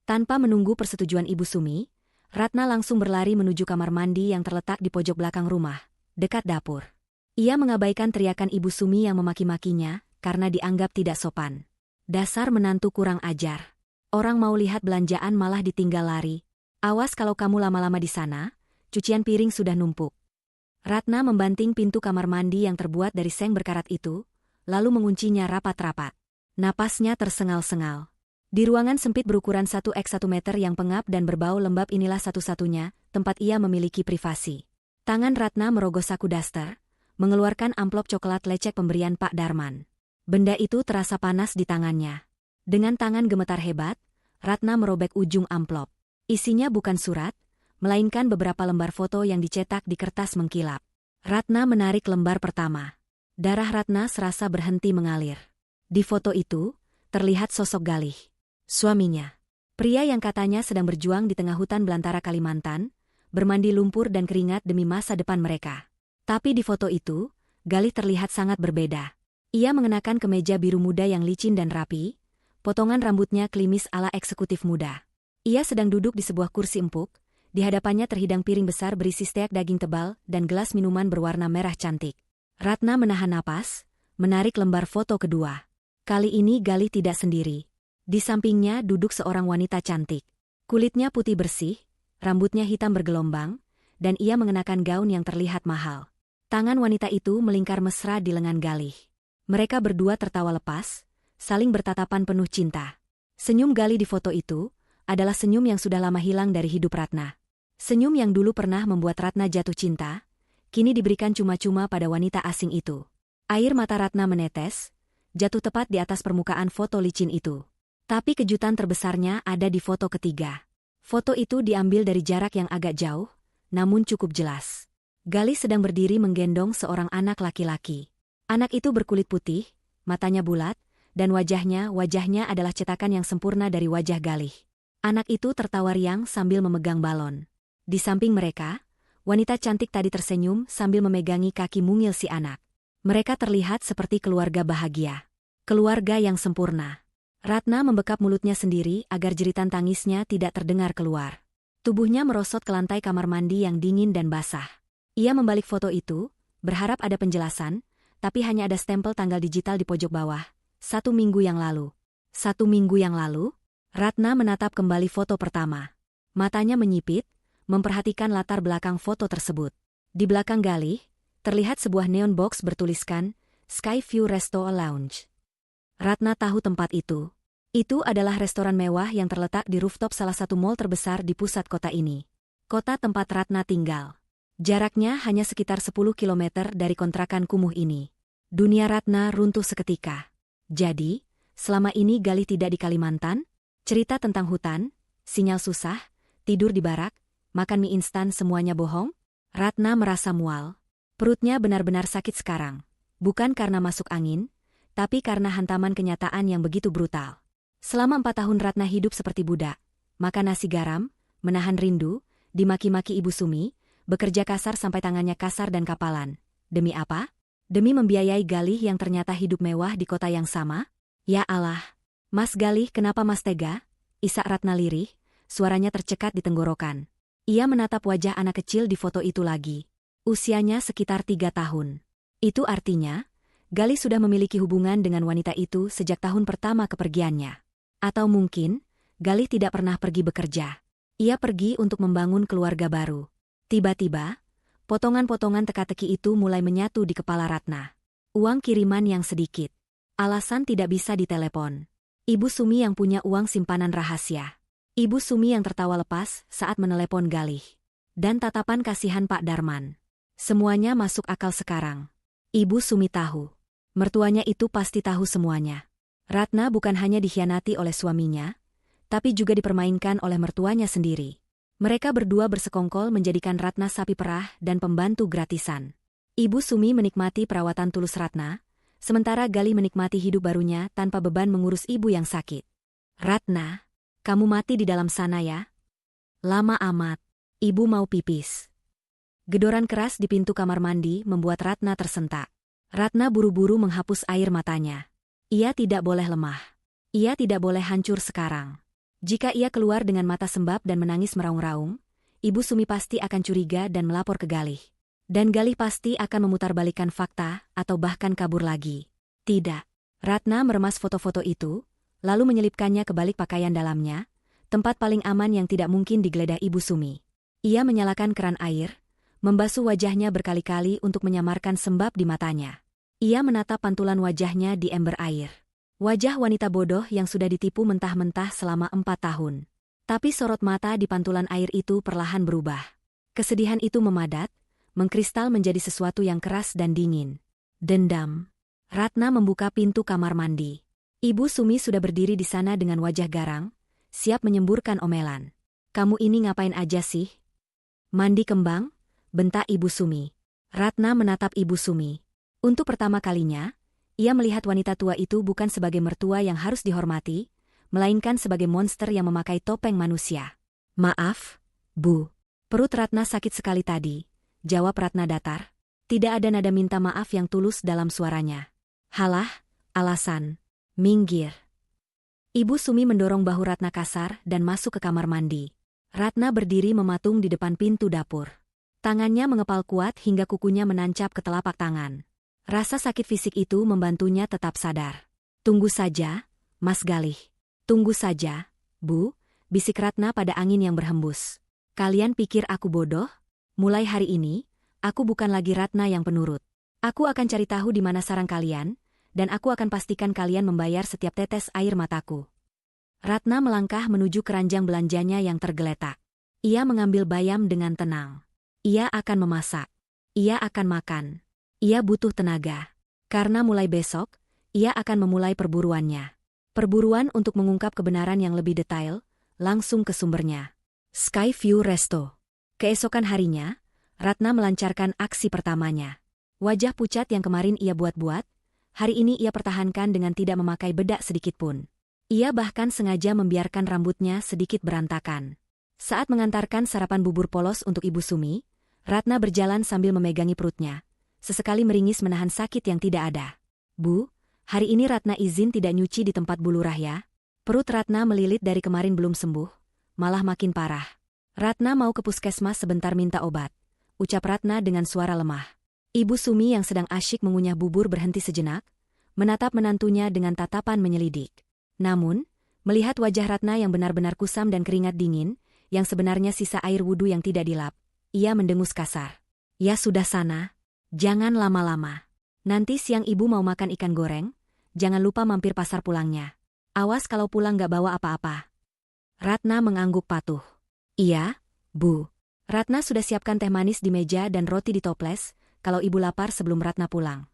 Tanpa menunggu persetujuan Ibu Sumi, Ratna langsung berlari menuju kamar mandi yang terletak di pojok belakang rumah, dekat dapur. Ia mengabaikan teriakan Ibu Sumi yang memaki-makinya karena dianggap tidak sopan. Dasar menantu kurang ajar. Orang mau lihat belanjaan malah ditinggal lari. Awas kalau kamu lama-lama di sana, cucian piring sudah numpuk. Ratna membanting pintu kamar mandi yang terbuat dari seng berkarat itu, lalu menguncinya rapat-rapat. Napasnya tersengal-sengal. Di ruangan sempit berukuran 1x1 meter yang pengap dan berbau lembab inilah satu-satunya tempat ia memiliki privasi. Tangan Ratna merogoh saku daster, mengeluarkan amplop coklat lecek pemberian Pak Darman. Benda itu terasa panas di tangannya. Dengan tangan gemetar hebat, Ratna merobek ujung amplop. Isinya bukan surat, melainkan beberapa lembar foto yang dicetak di kertas mengkilap. Ratna menarik lembar pertama. Darah Ratna serasa berhenti mengalir. Di foto itu, terlihat sosok Galih, suaminya. Pria yang katanya sedang berjuang di tengah hutan belantara Kalimantan, bermandi lumpur dan keringat demi masa depan mereka. Tapi di foto itu, Galih terlihat sangat berbeda. Ia mengenakan kemeja biru muda yang licin dan rapi, potongan rambutnya klimis ala eksekutif muda. Ia sedang duduk di sebuah kursi empuk, di hadapannya terhidang piring besar berisi steak daging tebal dan gelas minuman berwarna merah cantik. Ratna menahan napas, menarik lembar foto kedua. Kali ini Galih tidak sendiri. Di sampingnya duduk seorang wanita cantik. Kulitnya putih bersih, rambutnya hitam bergelombang, dan ia mengenakan gaun yang terlihat mahal. Tangan wanita itu melingkar mesra di lengan Galih. Mereka berdua tertawa lepas, saling bertatapan penuh cinta. Senyum Galih di foto itu adalah senyum yang sudah lama hilang dari hidup Ratna. Senyum yang dulu pernah membuat Ratna jatuh cinta, kini diberikan cuma-cuma pada wanita asing itu. Air mata Ratna menetes, jatuh tepat di atas permukaan foto licin itu. Tapi kejutan terbesarnya ada di foto ketiga. Foto itu diambil dari jarak yang agak jauh, namun cukup jelas. Galih sedang berdiri menggendong seorang anak laki-laki. Anak itu berkulit putih, matanya bulat, dan wajahnya adalah cetakan yang sempurna dari wajah Galih. Anak itu tertawa riang sambil memegang balon. Di samping mereka, wanita cantik tadi tersenyum sambil memegangi kaki mungil si anak. Mereka terlihat seperti keluarga bahagia. Keluarga yang sempurna. Ratna membekap mulutnya sendiri agar jeritan tangisnya tidak terdengar keluar. Tubuhnya merosot ke lantai kamar mandi yang dingin dan basah. Ia membalik foto itu, berharap ada penjelasan, tapi hanya ada stempel tanggal digital di pojok bawah. 1 minggu yang lalu. 1 minggu yang lalu? Ratna menatap kembali foto pertama. Matanya menyipit, memperhatikan latar belakang foto tersebut. Di belakang Galih, terlihat sebuah neon box bertuliskan, Skyview Resto Lounge. Ratna tahu tempat itu. Itu adalah restoran mewah yang terletak di rooftop salah satu mall terbesar di pusat kota ini. Kota tempat Ratna tinggal. Jaraknya hanya sekitar 10 km dari kontrakan kumuh ini. Dunia Ratna runtuh seketika. Jadi, selama ini Galih tidak di Kalimantan? Cerita tentang hutan, sinyal susah, tidur di barak, makan mie instan semuanya bohong? Ratna merasa mual. Perutnya benar-benar sakit sekarang. Bukan karena masuk angin, tapi karena hantaman kenyataan yang begitu brutal. Selama 4 tahun Ratna hidup seperti budak. Makan nasi garam, menahan rindu, dimaki-maki Ibu Sumi, bekerja kasar sampai tangannya kasar dan kapalan. Demi apa? Demi membiayai Galih yang ternyata hidup mewah di kota yang sama? Ya Allah! Mas Galih, kenapa Mas tega? Isak Ratna lirih, suaranya tercekat di tenggorokan. Ia menatap wajah anak kecil di foto itu lagi. Usianya sekitar 3 tahun. Itu artinya, Galih sudah memiliki hubungan dengan wanita itu sejak tahun pertama kepergiannya. Atau mungkin, Galih tidak pernah pergi bekerja. Ia pergi untuk membangun keluarga baru. Tiba-tiba, potongan-potongan teka-teki itu mulai menyatu di kepala Ratna. Uang kiriman yang sedikit. Alasan tidak bisa ditelepon. Ibu Sumi yang punya uang simpanan rahasia. Ibu Sumi yang tertawa lepas saat menelepon Galih. Dan tatapan kasihan Pak Darman. Semuanya masuk akal sekarang. Ibu Sumi tahu. Mertuanya itu pasti tahu semuanya. Ratna bukan hanya dikhianati oleh suaminya, tapi juga dipermainkan oleh mertuanya sendiri. Mereka berdua bersekongkol menjadikan Ratna sapi perah dan pembantu gratisan. Ibu Sumi menikmati perawatan tulus Ratna, sementara Galih menikmati hidup barunya tanpa beban mengurus ibu yang sakit. Ratna, kamu mati di dalam sana ya? Lama amat. Ibu mau pipis. Gedoran keras di pintu kamar mandi membuat Ratna tersentak. Ratna buru-buru menghapus air matanya. Ia tidak boleh lemah. Ia tidak boleh hancur sekarang. Jika ia keluar dengan mata sembab dan menangis meraung-raung, Ibu Sumi pasti akan curiga dan melapor ke Galih. Dan Galih pasti akan memutarbalikkan fakta atau bahkan kabur lagi. Tidak. Ratna meremas foto-foto itu, lalu menyelipkannya ke balik pakaian dalamnya, tempat paling aman yang tidak mungkin digeledah Ibu Sumi. Ia menyalakan keran air, membasuh wajahnya berkali-kali untuk menyamarkan sembab di matanya. Ia menatap pantulan wajahnya di ember air. Wajah wanita bodoh yang sudah ditipu mentah-mentah selama 4 tahun. Tapi sorot mata di pantulan air itu perlahan berubah. Kesedihan itu memadat, mengkristal menjadi sesuatu yang keras dan dingin. Dendam. Ratna membuka pintu kamar mandi. Ibu Sumi sudah berdiri di sana dengan wajah garang, siap menyemburkan omelan. Kamu ini ngapain aja sih? Mandi kembang? Bentak Ibu Sumi. Ratna menatap Ibu Sumi. Untuk pertama kalinya, ia melihat wanita tua itu bukan sebagai mertua yang harus dihormati, melainkan sebagai monster yang memakai topeng manusia. Maaf, Bu. Perut Ratna sakit sekali tadi, jawab Ratna datar. Tidak ada nada minta maaf yang tulus dalam suaranya. Halah, alasan. Minggir. Ibu Sumi mendorong bahu Ratna kasar dan masuk ke kamar mandi. Ratna berdiri mematung di depan pintu dapur. Tangannya mengepal kuat hingga kukunya menancap ke telapak tangan. Rasa sakit fisik itu membantunya tetap sadar. Tunggu saja, Mas Galih. Tunggu saja, Bu, bisik Ratna pada angin yang berhembus. Kalian pikir aku bodoh? Mulai hari ini, aku bukan lagi Ratna yang penurut. Aku akan cari tahu di mana sarang kalian, dan aku akan pastikan kalian membayar setiap tetes air mataku. Ratna melangkah menuju keranjang belanjanya yang tergeletak. Ia mengambil bayam dengan tenang. Ia akan memasak. Ia akan makan. Ia butuh tenaga. Karena mulai besok, ia akan memulai perburuannya. Perburuan untuk mengungkap kebenaran yang lebih detail, langsung ke sumbernya. Skyview Resto. Keesokan harinya, Ratna melancarkan aksi pertamanya. Wajah pucat yang kemarin ia buat-buat, hari ini ia pertahankan dengan tidak memakai bedak sedikitpun. Ia bahkan sengaja membiarkan rambutnya sedikit berantakan. Saat mengantarkan sarapan bubur polos untuk Ibu Sumi, Ratna berjalan sambil memegangi perutnya. Sesekali meringis menahan sakit yang tidak ada. Bu, hari ini Ratna izin tidak nyuci di tempat Bu Lurah ya. Perut Ratna melilit dari kemarin belum sembuh, malah makin parah. Ratna mau ke puskesmas sebentar minta obat, ucap Ratna dengan suara lemah. Ibu Sumi yang sedang asyik mengunyah bubur berhenti sejenak, menatap menantunya dengan tatapan menyelidik. Namun, melihat wajah Ratna yang benar-benar kusam dan keringat dingin, yang sebenarnya sisa air wudhu yang tidak dilap, ia mendengus kasar. Ya sudah sana, jangan lama-lama. Nanti siang ibu mau makan ikan goreng, jangan lupa mampir pasar pulangnya. Awas kalau pulang gak bawa apa-apa. Ratna mengangguk patuh. Iya, Bu. Ratna sudah siapkan teh manis di meja dan roti di toples, kalau ibu lapar sebelum Ratna pulang.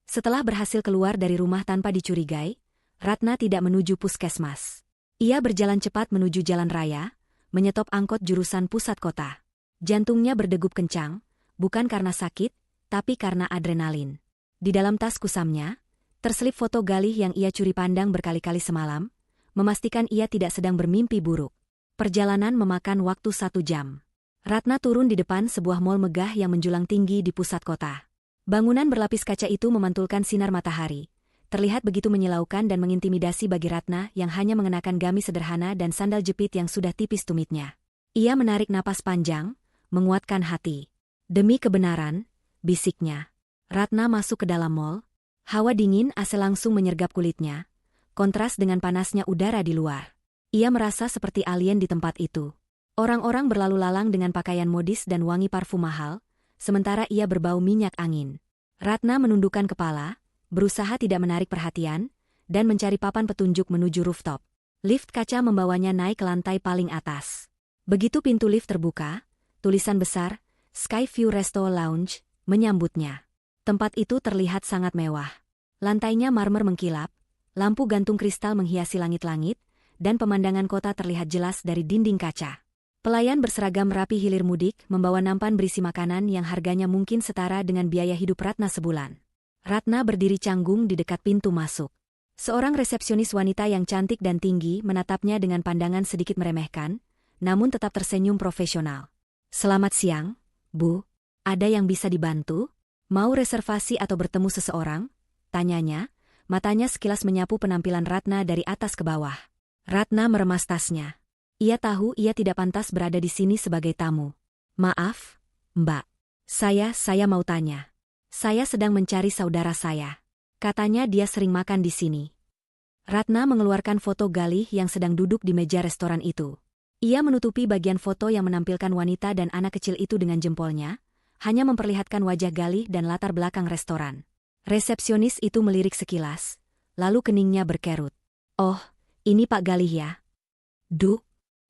Setelah berhasil keluar dari rumah tanpa dicurigai, Ratna tidak menuju puskesmas. Ia berjalan cepat menuju jalan raya, menyetop angkot jurusan pusat kota. Jantungnya berdegup kencang, bukan karena sakit, tapi karena adrenalin. Di dalam tas kusamnya, terselip foto Galih yang ia curi pandang berkali-kali semalam, memastikan ia tidak sedang bermimpi buruk. Perjalanan memakan waktu 1 jam. Ratna turun di depan sebuah mal megah yang menjulang tinggi di pusat kota. Bangunan berlapis kaca itu memantulkan sinar matahari. Terlihat begitu menyilaukan dan mengintimidasi bagi Ratna yang hanya mengenakan gamis sederhana dan sandal jepit yang sudah tipis tumitnya. Ia menarik napas panjang, menguatkan hati. Demi kebenaran, bisiknya. Ratna masuk ke dalam mal. Hawa dingin AC langsung menyergap kulitnya, kontras dengan panasnya udara di luar. Ia merasa seperti alien di tempat itu. Orang-orang berlalu lalang dengan pakaian modis dan wangi parfum mahal, sementara ia berbau minyak angin. Ratna menundukkan kepala, berusaha tidak menarik perhatian, dan mencari papan petunjuk menuju rooftop. Lift kaca membawanya naik ke lantai paling atas. Begitu pintu lift terbuka, tulisan besar, Skyview Resto Lounge, menyambutnya. Tempat itu terlihat sangat mewah. Lantainya marmer mengkilap, lampu gantung kristal menghiasi langit-langit, dan pemandangan kota terlihat jelas dari dinding kaca. Pelayan berseragam rapi hilir mudik membawa nampan berisi makanan yang harganya mungkin setara dengan biaya hidup Ratna sebulan. Ratna berdiri canggung di dekat pintu masuk. Seorang resepsionis wanita yang cantik dan tinggi menatapnya dengan pandangan sedikit meremehkan, namun tetap tersenyum profesional. Selamat siang, Bu. Ada yang bisa dibantu? Mau reservasi atau bertemu seseorang? Tanyanya, matanya sekilas menyapu penampilan Ratna dari atas ke bawah. Ratna meremas tasnya. Ia tahu ia tidak pantas berada di sini sebagai tamu. Maaf, Mbak. Saya mau tanya. Saya sedang mencari saudara saya. Katanya dia sering makan di sini. Ratna mengeluarkan foto Galih yang sedang duduk di meja restoran itu. Ia menutupi bagian foto yang menampilkan wanita dan anak kecil itu dengan jempolnya, hanya memperlihatkan wajah Galih dan latar belakang restoran. Resepsionis itu melirik sekilas, lalu keningnya berkerut. Oh, ini Pak Galih ya? Duk.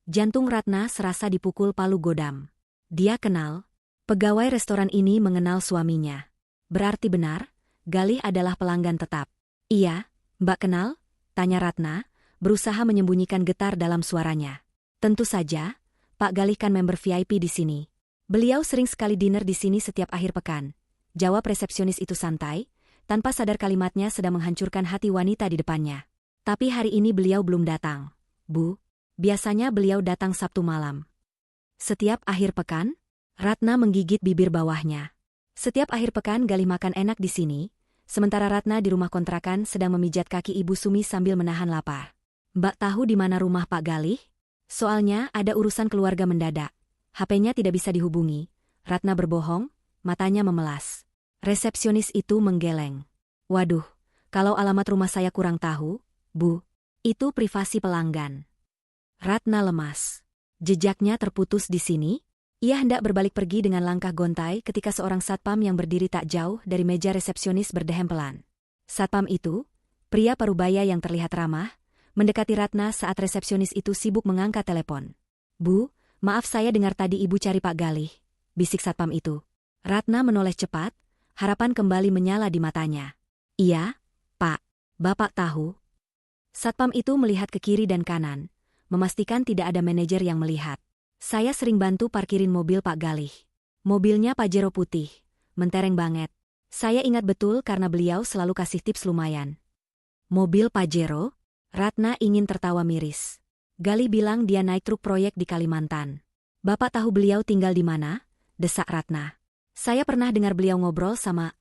Jantung Ratna serasa dipukul palu godam. Dia kenal. Pegawai restoran ini mengenal suaminya. Berarti benar, Galih adalah pelanggan tetap. Iya, Mbak kenal? Tanya Ratna, berusaha menyembunyikan getar dalam suaranya. Tentu saja, Pak Galih kan member VIP di sini. Beliau sering sekali dinner di sini setiap akhir pekan. Jawab resepsionis itu santai, tanpa sadar kalimatnya sedang menghancurkan hati wanita di depannya. Tapi hari ini beliau belum datang. Bu, biasanya beliau datang Sabtu malam. Setiap akhir pekan? Ratna menggigit bibir bawahnya. Setiap akhir pekan Galih makan enak di sini, sementara Ratna di rumah kontrakan sedang memijat kaki Ibu Sumi sambil menahan lapar. Mbak tahu di mana rumah Pak Galih? Soalnya ada urusan keluarga mendadak. HP-nya tidak bisa dihubungi. Ratna berbohong, matanya memelas. Resepsionis itu menggeleng. Waduh, kalau alamat rumah saya kurang tahu, Bu. Itu privasi pelanggan. Ratna lemas. Jejaknya terputus di sini. Ia hendak berbalik pergi dengan langkah gontai ketika seorang satpam yang berdiri tak jauh dari meja resepsionis berdehem pelan. Satpam itu, pria parubaya yang terlihat ramah, mendekati Ratna saat resepsionis itu sibuk mengangkat telepon. Bu, maaf saya dengar tadi ibu cari Pak Galih, bisik satpam itu. Ratna menoleh cepat, harapan kembali menyala di matanya. Iya, Pak, Bapak tahu. Satpam itu melihat ke kiri dan kanan, memastikan tidak ada manajer yang melihat. Saya sering bantu parkirin mobil Pak Galih. Mobilnya Pajero putih, mentereng banget. Saya ingat betul karena beliau selalu kasih tips lumayan. Mobil Pajero? Ratna ingin tertawa miris. Galih bilang dia naik truk proyek di Kalimantan. Bapak tahu beliau tinggal di mana? Desak Ratna. Saya pernah dengar beliau ngobrol sama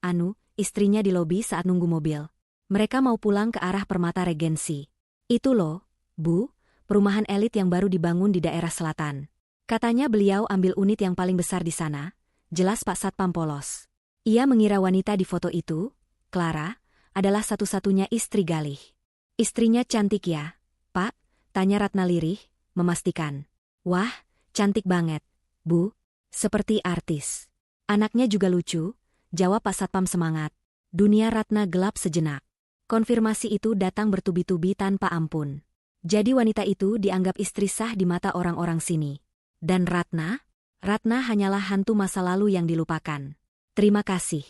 istrinya di lobi saat nunggu mobil. Mereka mau pulang ke arah Permata Regensi. Itu loh, Bu, perumahan elit yang baru dibangun di daerah selatan. Katanya beliau ambil unit yang paling besar di sana, jelas Pak Satpam polos. Ia mengira wanita di foto itu, Clara, adalah satu-satunya istri Galih. Istrinya cantik ya, Pak? Tanya Ratna lirih, memastikan. Wah, cantik banget, Bu. Seperti artis. Anaknya juga lucu, jawab Pak Satpam semangat. Dunia Ratna gelap sejenak. Konfirmasi itu datang bertubi-tubi tanpa ampun. Jadi wanita itu dianggap istri sah di mata orang-orang sini. Dan Ratna? Ratna hanyalah hantu masa lalu yang dilupakan. Terima kasih,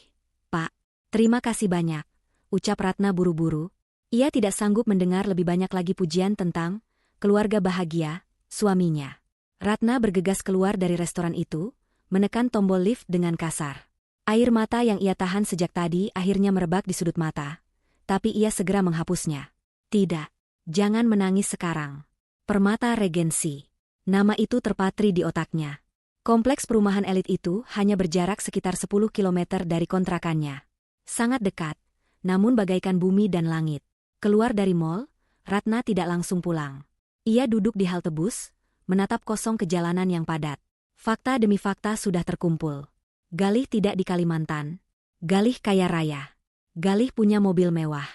Pak. Terima kasih banyak, ucap Ratna buru-buru. Ia tidak sanggup mendengar lebih banyak lagi pujian tentang keluarga bahagia, suaminya. Ratna bergegas keluar dari restoran itu, menekan tombol lift dengan kasar. Air mata yang ia tahan sejak tadi akhirnya merebak di sudut mata, tapi ia segera menghapusnya. Tidak, jangan menangis sekarang. Permata Regensi. Nama itu terpatri di otaknya. Kompleks perumahan elit itu hanya berjarak sekitar 10 km dari kontrakannya. Sangat dekat, namun bagaikan bumi dan langit. Keluar dari mall, Ratna tidak langsung pulang. Ia duduk di halte bus, menatap kosong ke jalanan yang padat. Fakta demi fakta sudah terkumpul. Galih tidak di Kalimantan. Galih kaya raya. Galih punya mobil mewah.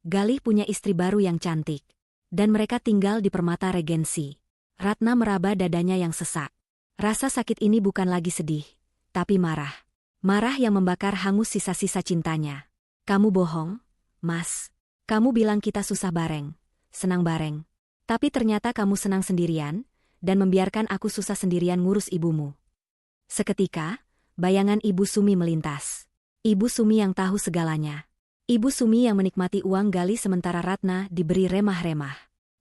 Galih punya istri baru yang cantik. Dan mereka tinggal di Permata Regensi. Ratna meraba dadanya yang sesak. Rasa sakit ini bukan lagi sedih, tapi marah. Marah yang membakar hangus sisa-sisa cintanya. Kamu bohong, Mas. Kamu bilang kita susah bareng, senang bareng. Tapi ternyata kamu senang sendirian, dan membiarkan aku susah sendirian ngurus ibumu. Seketika, bayangan Ibu Sumi melintas. Ibu Sumi yang tahu segalanya. Ibu Sumi yang menikmati uang Galih sementara Ratna diberi remah-remah.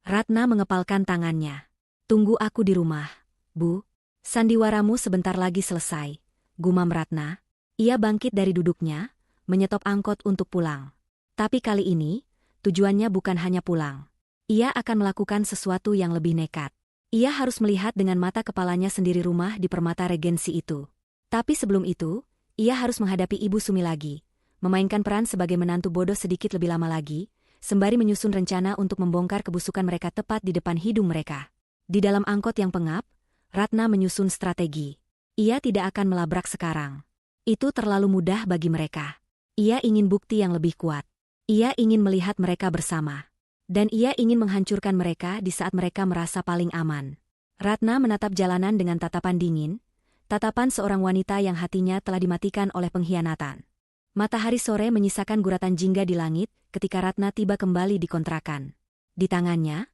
Ratna mengepalkan tangannya. Tunggu aku di rumah, Bu. Sandiwaramu sebentar lagi selesai, gumam Ratna. Ia bangkit dari duduknya, menyetop angkot untuk pulang. Tapi kali ini, tujuannya bukan hanya pulang. Ia akan melakukan sesuatu yang lebih nekat. Ia harus melihat dengan mata kepalanya sendiri rumah di Permata Regensi itu. Tapi sebelum itu, ia harus menghadapi Ibu Sumi lagi, memainkan peran sebagai menantu bodoh sedikit lebih lama lagi, sembari menyusun rencana untuk membongkar kebusukan mereka tepat di depan hidung mereka. Di dalam angkot yang pengap, Ratna menyusun strategi. Ia tidak akan melabrak sekarang. Itu terlalu mudah bagi mereka. Ia ingin bukti yang lebih kuat. Ia ingin melihat mereka bersama. Dan ia ingin menghancurkan mereka di saat mereka merasa paling aman. Ratna menatap jalanan dengan tatapan dingin, tatapan seorang wanita yang hatinya telah dimatikan oleh pengkhianatan. Matahari sore menyisakan guratan jingga di langit ketika Ratna tiba kembali di kontrakan. Di tangannya,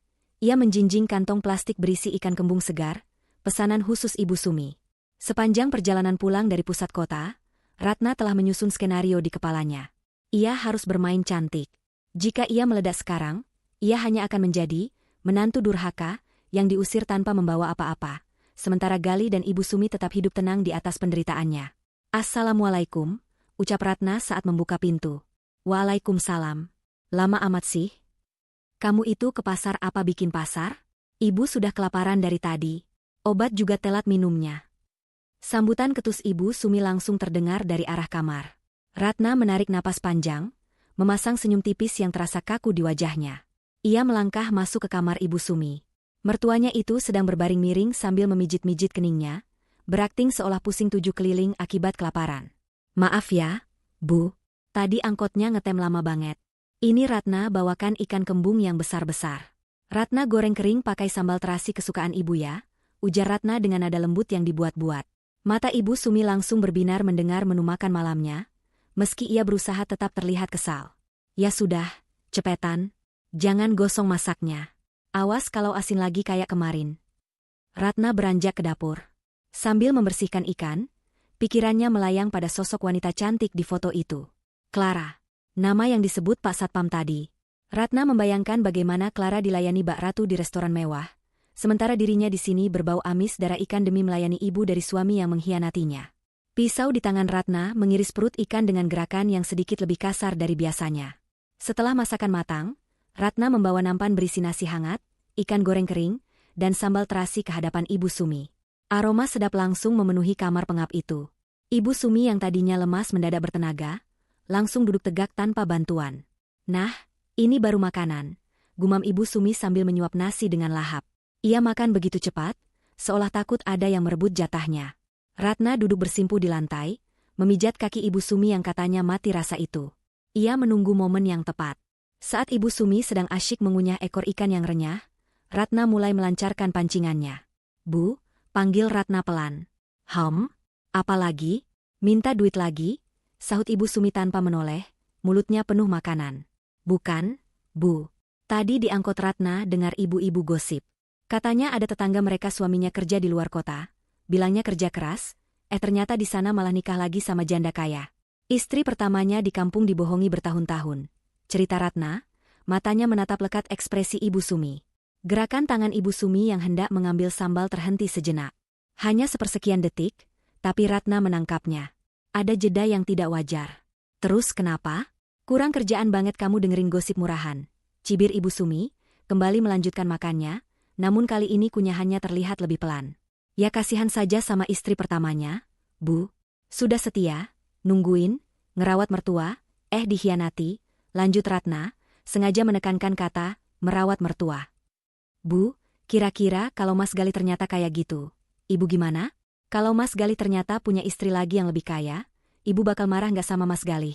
ia menjinjing kantong plastik berisi ikan kembung segar, pesanan khusus Ibu Sumi. Sepanjang perjalanan pulang dari pusat kota, Ratna telah menyusun skenario di kepalanya. Ia harus bermain cantik. Jika ia meledak sekarang, Ia hanya akan menjadi menantu durhaka yang diusir tanpa membawa apa-apa, sementara Gali dan Ibu Sumi tetap hidup tenang di atas penderitaannya. "Assalamualaikum," ucap Ratna saat membuka pintu. "Waalaikumsalam. Lama amat sih. Kamu itu ke pasar apa bikin pasar? Ibu sudah kelaparan dari tadi. Obat juga telat minumnya." Sambutan ketus Ibu Sumi langsung terdengar dari arah kamar. Ratna menarik napas panjang, memasang senyum tipis yang terasa kaku di wajahnya. Ia melangkah masuk ke kamar Ibu Sumi. Mertuanya itu sedang berbaring miring sambil memijit-mijit keningnya, berakting seolah pusing 7 keliling akibat kelaparan. "Maaf ya, Bu. Tadi angkotnya ngetem lama banget. Ini Ratna bawakan ikan kembung yang besar-besar. Ratna goreng kering pakai sambal terasi kesukaan Ibu ya," ujar Ratna dengan nada lembut yang dibuat-buat. Mata Ibu Sumi langsung berbinar mendengar menu makan malamnya, meski ia berusaha tetap terlihat kesal. "Ya sudah, cepetan. Jangan gosong masaknya. Awas kalau asin lagi kayak kemarin." Ratna beranjak ke dapur. Sambil membersihkan ikan, pikirannya melayang pada sosok wanita cantik di foto itu. Clara. Nama yang disebut Pak Satpam tadi. Ratna membayangkan bagaimana Clara dilayani Mbak Ratu di restoran mewah, sementara dirinya di sini berbau amis darah ikan demi melayani ibu dari suami yang mengkhianatinya. Pisau di tangan Ratna mengiris perut ikan dengan gerakan yang sedikit lebih kasar dari biasanya. Setelah masakan matang, Ratna membawa nampan berisi nasi hangat, ikan goreng kering, dan sambal terasi ke hadapan Ibu Sumi. Aroma sedap langsung memenuhi kamar pengap itu. Ibu Sumi yang tadinya lemas mendadak bertenaga, langsung duduk tegak tanpa bantuan. "Nah, ini baru makanan," gumam Ibu Sumi sambil menyuap nasi dengan lahap. Ia makan begitu cepat, seolah takut ada yang merebut jatahnya. Ratna duduk bersimpuh di lantai, memijat kaki Ibu Sumi yang katanya mati rasa itu. Ia menunggu momen yang tepat. Saat Ibu Sumi sedang asyik mengunyah ekor ikan yang renyah, Ratna mulai melancarkan pancingannya. "Bu," panggil Ratna pelan. Apa lagi? Minta duit lagi?" sahut Ibu Sumi tanpa menoleh, mulutnya penuh makanan. "Bukan, Bu. Tadi di angkot Ratna dengar ibu-ibu gosip. Katanya ada tetangga mereka suaminya kerja di luar kota, bilangnya kerja keras, ternyata di sana malah nikah lagi sama janda kaya. Istri pertamanya di kampung dibohongi bertahun-tahun," cerita Ratna, matanya menatap lekat ekspresi Ibu Sumi. Gerakan tangan Ibu Sumi yang hendak mengambil sambal terhenti sejenak. Hanya sepersekian detik, tapi Ratna menangkapnya. Ada jeda yang tidak wajar. "Terus kenapa? Kurang kerjaan banget kamu dengerin gosip murahan," cibir Ibu Sumi, kembali melanjutkan makannya, namun kali ini kunyahannya terlihat lebih pelan. "Ya kasihan saja sama istri pertamanya, Bu. Sudah setia, nungguin, ngerawat mertua, dikhianati," lanjut Ratna, sengaja menekankan kata, merawat mertua. "Bu, kira-kira kalau Mas Gali ternyata kayak gitu, Ibu gimana? Kalau Mas Gali ternyata punya istri lagi yang lebih kaya, Ibu bakal marah nggak sama Mas Gali?"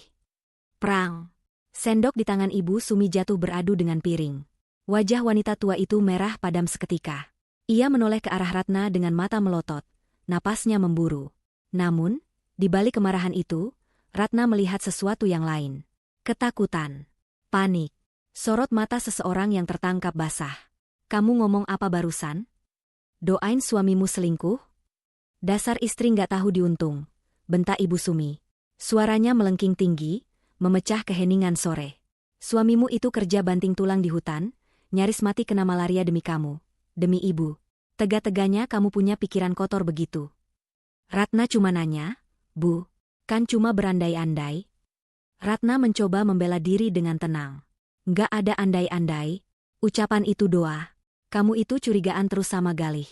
Prang. Sendok di tangan Ibu Sumi jatuh beradu dengan piring. Wajah wanita tua itu merah padam seketika. Ia menoleh ke arah Ratna dengan mata melotot, napasnya memburu. Namun, di balik kemarahan itu, Ratna melihat sesuatu yang lain. Ketakutan. Panik. Sorot mata seseorang yang tertangkap basah. "Kamu ngomong apa barusan? Doain suamimu selingkuh? Dasar istri nggak tahu diuntung," bentak Ibu Sumi. Suaranya melengking tinggi, memecah keheningan sore. "Suamimu itu kerja banting tulang di hutan, nyaris mati kena malaria demi kamu, demi ibu. Tega-teganya kamu punya pikiran kotor begitu." Ratna cuma nanya, "Bu, kan cuma berandai-andai." Ratna mencoba membela diri dengan tenang. "Nggak ada andai-andai, ucapan itu doa. Kamu itu curigaan terus sama Galih.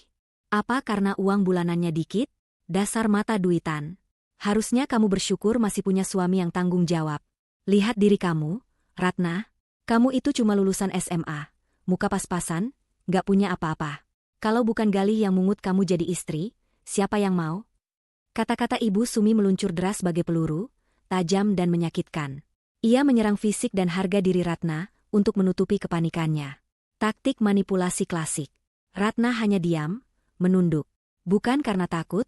Apa karena uang bulanannya dikit? Dasar mata duitan. Harusnya kamu bersyukur masih punya suami yang tanggung jawab. Lihat diri kamu, Ratna. Kamu itu cuma lulusan SMA. Muka pas-pasan, nggak punya apa-apa. Kalau bukan Galih yang mungut kamu jadi istri, siapa yang mau?" Kata-kata Ibu Sumi meluncur deras bagai peluru, tajam dan menyakitkan. Ia menyerang fisik dan harga diri Ratna untuk menutupi kepanikannya. Taktik manipulasi klasik. Ratna hanya diam, menunduk. Bukan karena takut,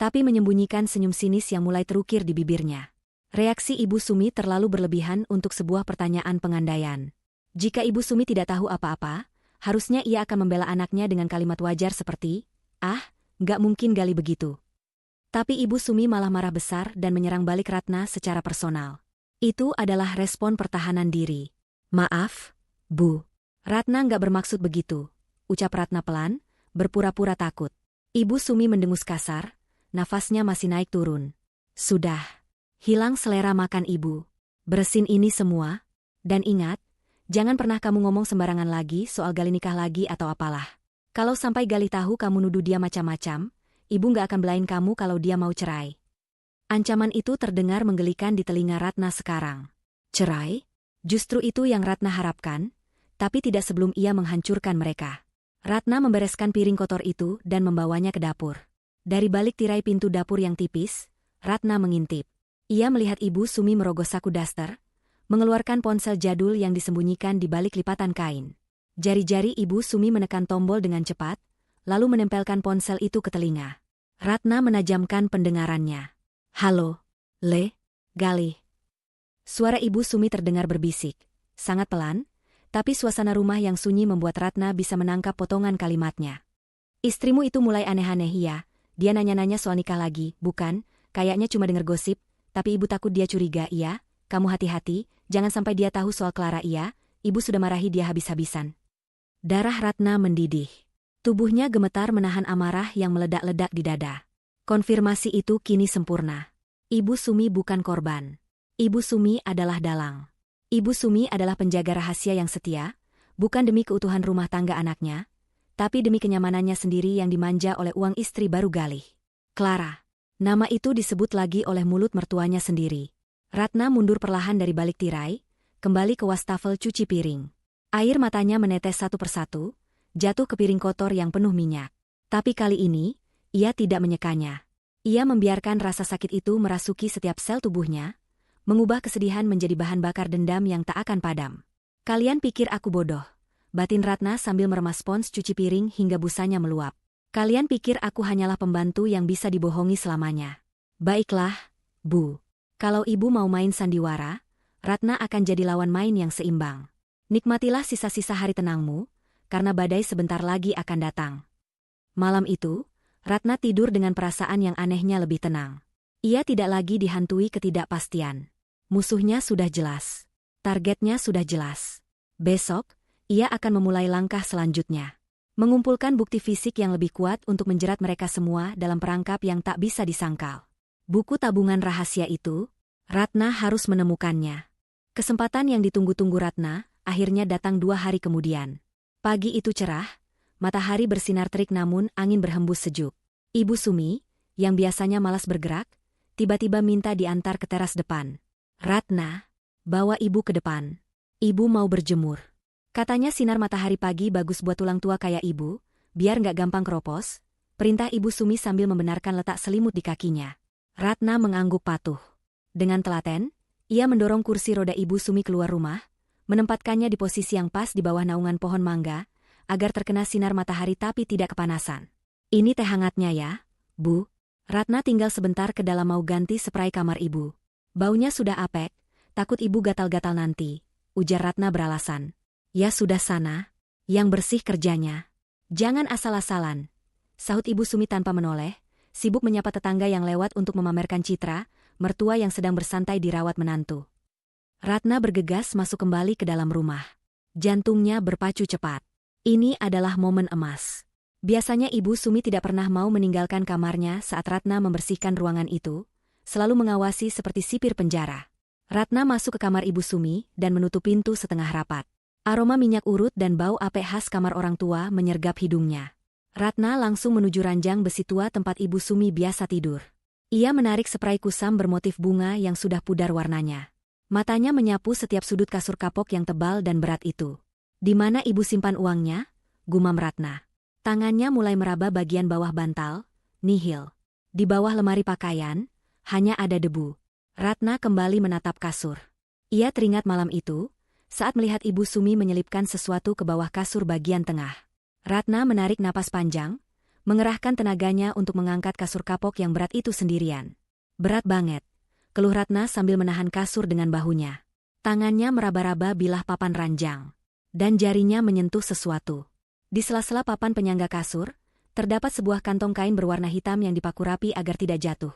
tapi menyembunyikan senyum sinis yang mulai terukir di bibirnya. Reaksi Ibu Sumi terlalu berlebihan untuk sebuah pertanyaan pengandaian. Jika Ibu Sumi tidak tahu apa-apa, harusnya ia akan membela anaknya dengan kalimat wajar seperti, nggak mungkin Gali begitu." Tapi Ibu Sumi malah marah besar dan menyerang balik Ratna secara personal. Itu adalah respon pertahanan diri. "Maaf, Bu." Ratna nggak bermaksud begitu, ucap Ratna pelan, berpura-pura takut. Ibu Sumi mendengus kasar, nafasnya masih naik turun. Sudah. Hilang selera makan ibu. Beresin ini semua. Dan ingat, jangan pernah kamu ngomong sembarangan lagi soal Galih nikah lagi atau apalah. Kalau sampai Galih tahu kamu nuduh dia macam-macam, ibu nggak akan belain kamu kalau dia mau cerai. Ancaman itu terdengar menggelikan di telinga Ratna sekarang. Cerai? Justru itu yang Ratna harapkan, tapi tidak sebelum ia menghancurkan mereka. Ratna membereskan piring kotor itu dan membawanya ke dapur. Dari balik tirai pintu dapur yang tipis, Ratna mengintip. Ia melihat Ibu Sumi merogoh saku daster, mengeluarkan ponsel jadul yang disembunyikan di balik lipatan kain. Jari-jari Ibu Sumi menekan tombol dengan cepat, lalu menempelkan ponsel itu ke telinga. Ratna menajamkan pendengarannya. Halo, Galih. Suara Ibu Sumi terdengar berbisik, sangat pelan, tapi suasana rumah yang sunyi membuat Ratna bisa menangkap potongan kalimatnya. Istrimu itu mulai aneh-aneh ya, dia nanya-nanya soal nikah lagi, bukan, kayaknya cuma denger gosip, tapi ibu takut dia curiga, iya, kamu hati-hati, jangan sampai dia tahu soal Clara, iya, ibu sudah marahi dia habis-habisan. Darah Ratna mendidih. Tubuhnya gemetar menahan amarah yang meledak-ledak di dada. Konfirmasi itu kini sempurna. Ibu Sumi bukan korban. Ibu Sumi adalah dalang. Ibu Sumi adalah penjaga rahasia yang setia, bukan demi keutuhan rumah tangga anaknya, tapi demi kenyamanannya sendiri yang dimanja oleh uang istri baru Galih. Clara. Nama itu disebut lagi oleh mulut mertuanya sendiri. Ratna mundur perlahan dari balik tirai, kembali ke wastafel cuci piring. Air matanya menetes satu persatu, jatuh ke piring kotor yang penuh minyak. Tapi kali ini, ia tidak menyekanya. Ia membiarkan rasa sakit itu merasuki setiap sel tubuhnya, mengubah kesedihan menjadi bahan bakar dendam yang tak akan padam. Kalian pikir aku bodoh? Batin Ratna sambil meremas spons cuci piring hingga busanya meluap. Kalian pikir aku hanyalah pembantu yang bisa dibohongi selamanya? Baiklah, Bu. Kalau ibu mau main sandiwara, Ratna akan jadi lawan main yang seimbang. Nikmatilah sisa-sisa hari tenangmu, karena badai sebentar lagi akan datang. Malam itu, Ratna tidur dengan perasaan yang anehnya lebih tenang. Ia tidak lagi dihantui ketidakpastian. Musuhnya sudah jelas. Targetnya sudah jelas. Besok, ia akan memulai langkah selanjutnya. Mengumpulkan bukti fisik yang lebih kuat untuk menjerat mereka semua dalam perangkap yang tak bisa disangkal. Buku tabungan rahasia itu, Ratna harus menemukannya. Kesempatan yang ditunggu-tunggu Ratna akhirnya datang 2 hari kemudian. Pagi itu cerah, matahari bersinar terik namun angin berhembus sejuk. Ibu Sumi, yang biasanya malas bergerak, tiba-tiba minta diantar ke teras depan. Ratna, bawa ibu ke depan. Ibu mau berjemur. Katanya sinar matahari pagi bagus buat tulang tua kayak ibu, biar nggak gampang keropos. Perintah Ibu Sumi sambil membenarkan letak selimut di kakinya. Ratna mengangguk patuh. Dengan telaten, ia mendorong kursi roda Ibu Sumi keluar rumah, menempatkannya di posisi yang pas di bawah naungan pohon mangga, agar terkena sinar matahari tapi tidak kepanasan. Ini teh hangatnya ya, Bu. Ratna tinggal sebentar ke dalam mau ganti spray kamar ibu. Baunya sudah apek, takut ibu gatal-gatal nanti, ujar Ratna beralasan. Ya sudah sana, yang bersih kerjanya. Jangan asal-asalan, sahut Ibu Sumi tanpa menoleh, sibuk menyapa tetangga yang lewat untuk memamerkan citra, mertua yang sedang bersantai dirawat menantu. Ratna bergegas masuk kembali ke dalam rumah. Jantungnya berpacu cepat. Ini adalah momen emas. Biasanya Ibu Sumi tidak pernah mau meninggalkan kamarnya saat Ratna membersihkan ruangan itu, selalu mengawasi seperti sipir penjara. Ratna masuk ke kamar Ibu Sumi dan menutup pintu setengah rapat. Aroma minyak urut dan bau apek khas kamar orang tua menyergap hidungnya. Ratna langsung menuju ranjang besi tua tempat Ibu Sumi biasa tidur. Ia menarik spray kusam bermotif bunga yang sudah pudar warnanya. Matanya menyapu setiap sudut kasur kapok yang tebal dan berat itu. Di mana ibu simpan uangnya? Gumam Ratna. Tangannya mulai meraba bagian bawah bantal, nihil. Di bawah lemari pakaian, hanya ada debu. Ratna kembali menatap kasur. Ia teringat malam itu, saat melihat Ibu Sumi menyelipkan sesuatu ke bawah kasur bagian tengah. Ratna menarik napas panjang, mengerahkan tenaganya untuk mengangkat kasur kapok yang berat itu sendirian. Berat banget. Keluh Ratna sambil menahan kasur dengan bahunya. Tangannya meraba-raba bilah papan ranjang. Dan jarinya menyentuh sesuatu. Di sela-sela papan penyangga kasur, terdapat sebuah kantong kain berwarna hitam yang dipaku rapi agar tidak jatuh.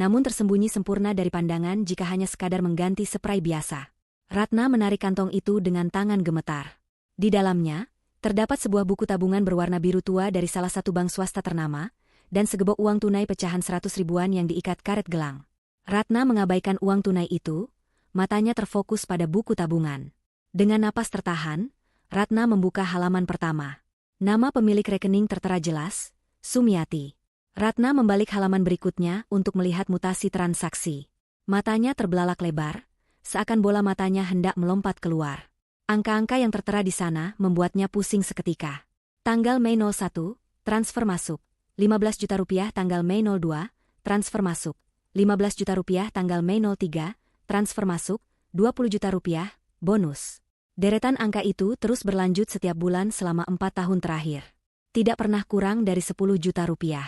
Namun tersembunyi sempurna dari pandangan jika hanya sekadar mengganti spray biasa. Ratna menarik kantong itu dengan tangan gemetar. Di dalamnya, terdapat sebuah buku tabungan berwarna biru tua dari salah satu bank swasta ternama, dan segebok uang tunai pecahan 100 ribuan yang diikat karet gelang. Ratna mengabaikan uang tunai itu, matanya terfokus pada buku tabungan. Dengan napas tertahan, Ratna membuka halaman pertama. Nama pemilik rekening tertera jelas, Sumiati. Ratna membalik halaman berikutnya untuk melihat mutasi transaksi. Matanya terbelalak lebar, seakan bola matanya hendak melompat keluar. Angka-angka yang tertera di sana membuatnya pusing seketika. Tanggal Mei 01, transfer masuk. 15 juta rupiah tanggal Mei 02, transfer masuk. 15 juta rupiah tanggal Mei 03, transfer masuk. 20 juta rupiah, bonus. Deretan angka itu terus berlanjut setiap bulan selama 4 tahun terakhir. Tidak pernah kurang dari 10 juta rupiah.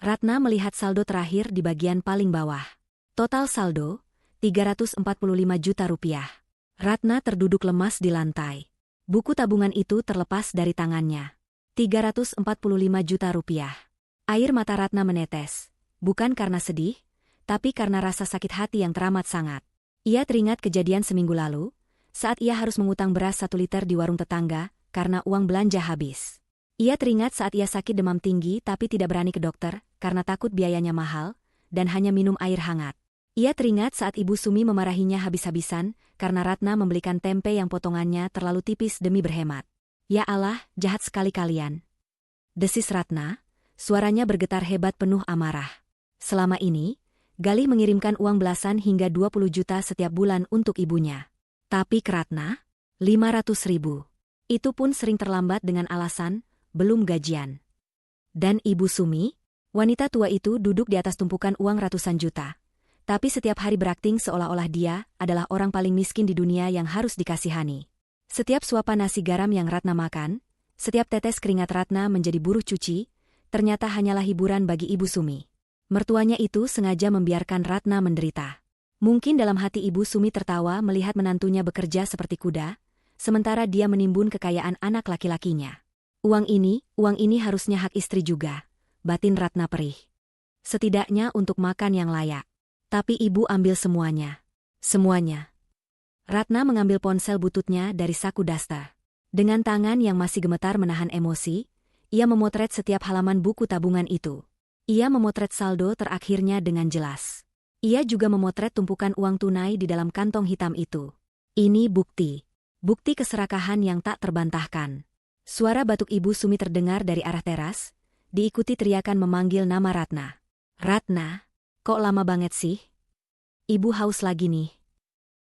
Ratna melihat saldo terakhir di bagian paling bawah. Total saldo, 345 juta rupiah. Ratna terduduk lemas di lantai. Buku tabungan itu terlepas dari tangannya. 345 juta rupiah. Air mata Ratna menetes. Bukan karena sedih, tapi karena rasa sakit hati yang teramat sangat. Ia teringat kejadian seminggu lalu, saat ia harus mengutang beras 1 liter di warung tetangga, karena uang belanja habis. Ia teringat saat ia sakit demam tinggi tapi tidak berani ke dokter, karena takut biayanya mahal, dan hanya minum air hangat. Ia teringat saat Ibu Sumi memarahinya habis-habisan karena Ratna membelikan tempe yang potongannya terlalu tipis demi berhemat. Ya Allah, jahat sekali kalian. Desis Ratna, suaranya bergetar hebat penuh amarah. Selama ini, Galih mengirimkan uang belasan hingga 20 juta setiap bulan untuk ibunya. Tapi ke Ratna, 500 ribu. Itu pun sering terlambat dengan alasan, belum gajian. Dan Ibu Sumi, wanita tua itu duduk di atas tumpukan uang ratusan juta. Tapi setiap hari berakting seolah-olah dia adalah orang paling miskin di dunia yang harus dikasihani. Setiap suapan nasi garam yang Ratna makan, setiap tetes keringat Ratna menjadi buruh cuci, ternyata hanyalah hiburan bagi Ibu Sumi. Mertuanya itu sengaja membiarkan Ratna menderita. Mungkin dalam hati Ibu Sumi tertawa melihat menantunya bekerja seperti kuda, sementara dia menimbun kekayaan anak laki-lakinya. Uang ini harusnya hak istri juga, batin Ratna perih. Setidaknya untuk makan yang layak. Tapi ibu ambil semuanya. Semuanya. Ratna mengambil ponsel bututnya dari saku daster. Dengan tangan yang masih gemetar menahan emosi, ia memotret setiap halaman buku tabungan itu. Ia memotret saldo terakhirnya dengan jelas. Ia juga memotret tumpukan uang tunai di dalam kantong hitam itu. Ini bukti. Bukti keserakahan yang tak terbantahkan. Suara batuk Ibu Sumi terdengar dari arah teras, diikuti teriakan memanggil nama Ratna. Ratna. Kok lama banget sih? Ibu haus lagi nih.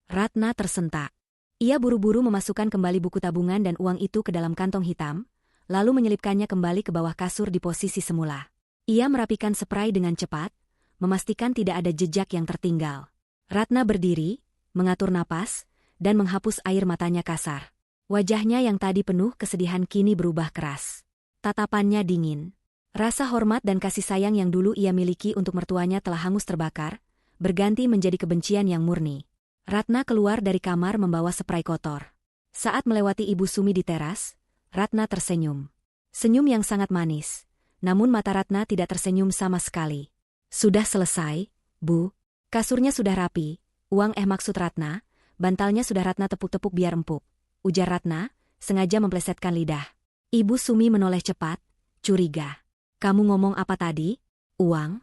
Ratna tersentak. Ia buru-buru memasukkan kembali buku tabungan dan uang itu ke dalam kantong hitam, lalu menyelipkannya kembali ke bawah kasur di posisi semula. Ia merapikan spray dengan cepat, memastikan tidak ada jejak yang tertinggal. Ratna berdiri, mengatur napas, dan menghapus air matanya kasar. Wajahnya yang tadi penuh kesedihan kini berubah keras. Tatapannya dingin. Rasa hormat dan kasih sayang yang dulu ia miliki untuk mertuanya telah hangus terbakar, berganti menjadi kebencian yang murni. Ratna keluar dari kamar membawa spray kotor. Saat melewati Ibu Sumi di teras, Ratna tersenyum. Senyum yang sangat manis, namun mata Ratna tidak tersenyum sama sekali. Sudah selesai, Bu. Kasurnya sudah rapi, maksud Ratna, bantalnya sudah Ratna tepuk-tepuk biar empuk. Ujar Ratna, sengaja memplesetkan lidah. Ibu Sumi menoleh cepat, curiga. Kamu ngomong apa tadi? Uang?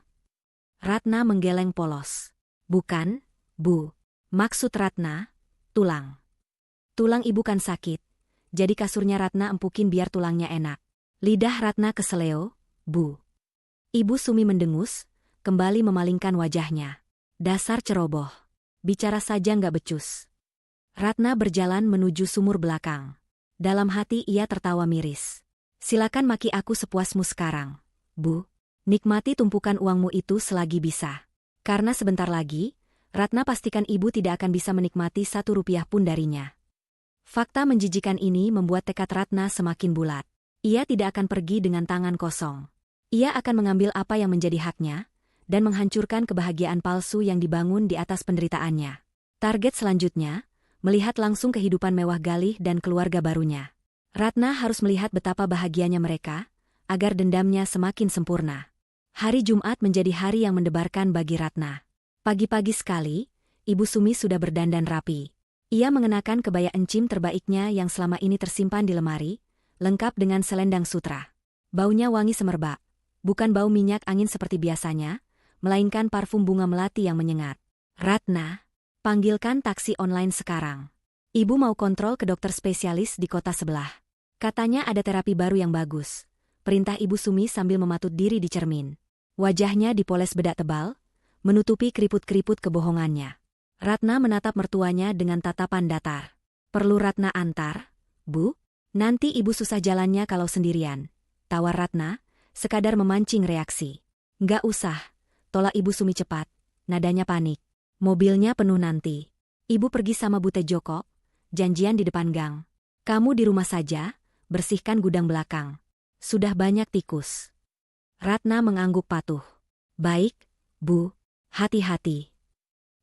Ratna menggeleng polos. Bukan, Bu. Maksud Ratna, tulang. Tulang ibu kan sakit, jadi kasurnya Ratna empukin biar tulangnya enak. Lidah Ratna keseleo, Bu. Ibu Sumi mendengus, kembali memalingkan wajahnya. Dasar ceroboh. Bicara saja nggak becus. Ratna berjalan menuju sumur belakang. Dalam hati ia tertawa miris. Silakan maki aku sepuasmu sekarang. Bu, nikmati tumpukan uangmu itu selagi bisa. Karena sebentar lagi, Ratna pastikan ibu tidak akan bisa menikmati 1 rupiah pun darinya. Fakta menjijikan ini membuat tekad Ratna semakin bulat. Ia tidak akan pergi dengan tangan kosong. Ia akan mengambil apa yang menjadi haknya, dan menghancurkan kebahagiaan palsu yang dibangun di atas penderitaannya. Target selanjutnya, melihat langsung kehidupan mewah Galih dan keluarga barunya. Ratna harus melihat betapa bahagianya mereka, agar dendamnya semakin sempurna. Hari Jumat menjadi hari yang mendebarkan bagi Ratna. Pagi-pagi sekali, Ibu Sumi sudah berdandan rapi. Ia mengenakan kebaya encim terbaiknya yang selama ini tersimpan di lemari, lengkap dengan selendang sutra. Baunya wangi semerbak, bukan bau minyak angin seperti biasanya, melainkan parfum bunga melati yang menyengat. Ratna, panggilkan taksi online sekarang. Ibu mau kontrol ke dokter spesialis di kota sebelah. Katanya ada terapi baru yang bagus. Perintah Ibu Sumi sambil mematut diri di cermin. Wajahnya dipoles bedak tebal, menutupi keriput-keriput kebohongannya. Ratna menatap mertuanya dengan tatapan datar. Perlu Ratna antar, Bu? Nanti ibu susah jalannya kalau sendirian. Tawar Ratna, sekadar memancing reaksi. Nggak usah, tolak Ibu Sumi cepat. Nadanya panik. Mobilnya penuh nanti. Ibu pergi sama Bu Tejoko, janjian di depan gang. Kamu di rumah saja, bersihkan gudang belakang. Sudah banyak tikus. Ratna mengangguk patuh. Baik, Bu, hati-hati.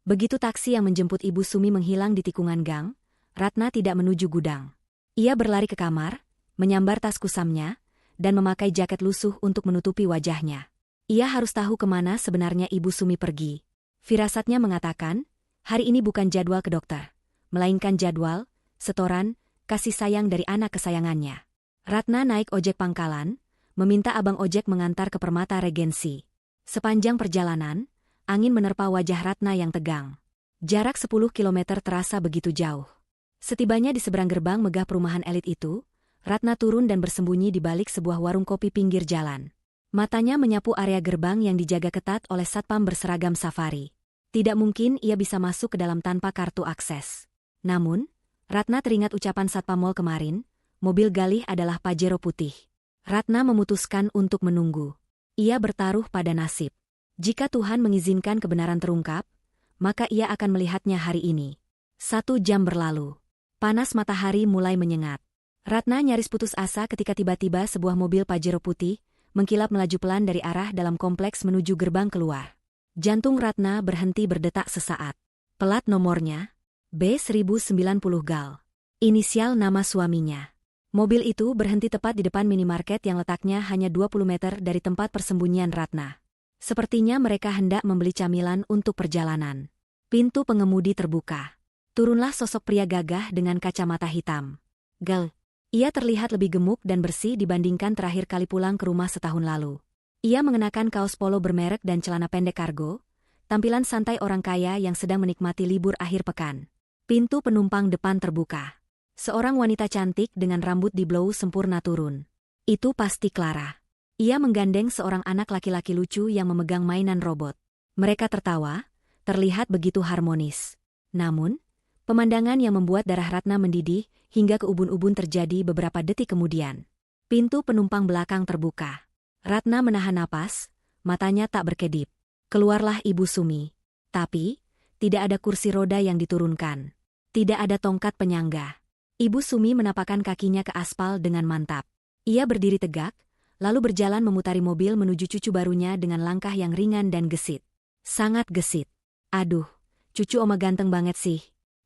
Begitu taksi yang menjemput Ibu Sumi menghilang di tikungan gang, Ratna tidak menuju gudang. Ia berlari ke kamar, menyambar tas kusamnya, dan memakai jaket lusuh untuk menutupi wajahnya. Ia harus tahu kemana sebenarnya Ibu Sumi pergi. Firasatnya mengatakan, hari ini bukan jadwal ke dokter, melainkan jadwal, setoran, kasih sayang dari anak kesayangannya. Ratna naik ojek pangkalan, meminta abang ojek mengantar ke Permata Regensi. Sepanjang perjalanan, angin menerpa wajah Ratna yang tegang. Jarak 10 kilometer terasa begitu jauh. Setibanya di seberang gerbang megah perumahan elit itu, Ratna turun dan bersembunyi di balik sebuah warung kopi pinggir jalan. Matanya menyapu area gerbang yang dijaga ketat oleh satpam berseragam safari. Tidak mungkin ia bisa masuk ke dalam tanpa kartu akses. Namun, Ratna teringat ucapan satpam mal kemarin, mobil Galih adalah Pajero putih. Ratna memutuskan untuk menunggu. Ia bertaruh pada nasib. Jika Tuhan mengizinkan kebenaran terungkap, maka ia akan melihatnya hari ini. 1 jam berlalu. Panas matahari mulai menyengat. Ratna nyaris putus asa ketika tiba-tiba sebuah mobil Pajero putih mengkilap melaju pelan dari arah dalam kompleks menuju gerbang keluar. Jantung Ratna berhenti berdetak sesaat. Plat nomornya B1090 Gal. Inisial nama suaminya. Mobil itu berhenti tepat di depan minimarket yang letaknya hanya 20 meter dari tempat persembunyian Ratna. Sepertinya mereka hendak membeli camilan untuk perjalanan. Pintu pengemudi terbuka. Turunlah sosok pria gagah dengan kacamata hitam. Gal. Ia terlihat lebih gemuk dan bersih dibandingkan terakhir kali pulang ke rumah setahun lalu. Ia mengenakan kaos polo bermerek dan celana pendek kargo, tampilan santai orang kaya yang sedang menikmati libur akhir pekan. Pintu penumpang depan terbuka. Seorang wanita cantik dengan rambut di blow sempurna turun. Itu pasti Clara. Ia menggandeng seorang anak laki-laki lucu yang memegang mainan robot. Mereka tertawa, terlihat begitu harmonis. Namun, pemandangan yang membuat darah Ratna mendidih hingga ke ubun-ubun terjadi beberapa detik kemudian. Pintu penumpang belakang terbuka. Ratna menahan napas, matanya tak berkedip. Keluarlah Ibu Sumi. Tapi, tidak ada kursi roda yang diturunkan. Tidak ada tongkat penyangga. Ibu Sumi menapakkan kakinya ke aspal dengan mantap. Ia berdiri tegak, lalu berjalan memutari mobil menuju cucu barunya dengan langkah yang ringan dan gesit. Sangat gesit. Aduh, cucu oma ganteng banget sih.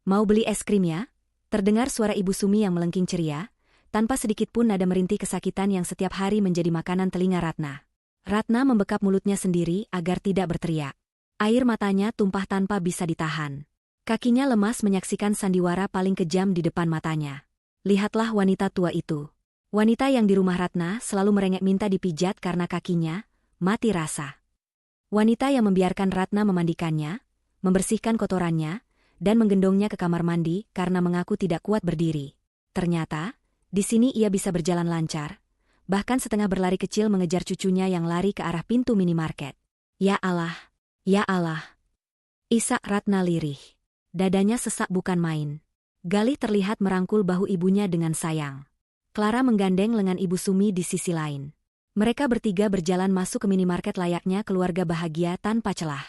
Mau beli es krim ya? Terdengar suara Ibu Sumi yang melengking ceria, tanpa sedikit pun nada merintih kesakitan yang setiap hari menjadi makanan telinga Ratna. Ratna membekap mulutnya sendiri agar tidak berteriak. Air matanya tumpah tanpa bisa ditahan. Kakinya lemas menyaksikan sandiwara paling kejam di depan matanya. Lihatlah wanita tua itu. Wanita yang di rumah Ratna selalu merengek minta dipijat karena kakinya mati rasa. Wanita yang membiarkan Ratna memandikannya, membersihkan kotorannya, dan menggendongnya ke kamar mandi karena mengaku tidak kuat berdiri. Ternyata, di sini ia bisa berjalan lancar, bahkan setengah berlari kecil mengejar cucunya yang lari ke arah pintu minimarket. Ya Allah, ya Allah. Isak Ratna lirih. Dadanya sesak bukan main. Galih terlihat merangkul bahu ibunya dengan sayang. Clara menggandeng lengan Ibu Sumi di sisi lain. Mereka bertiga berjalan masuk ke minimarket layaknya keluarga bahagia tanpa celah.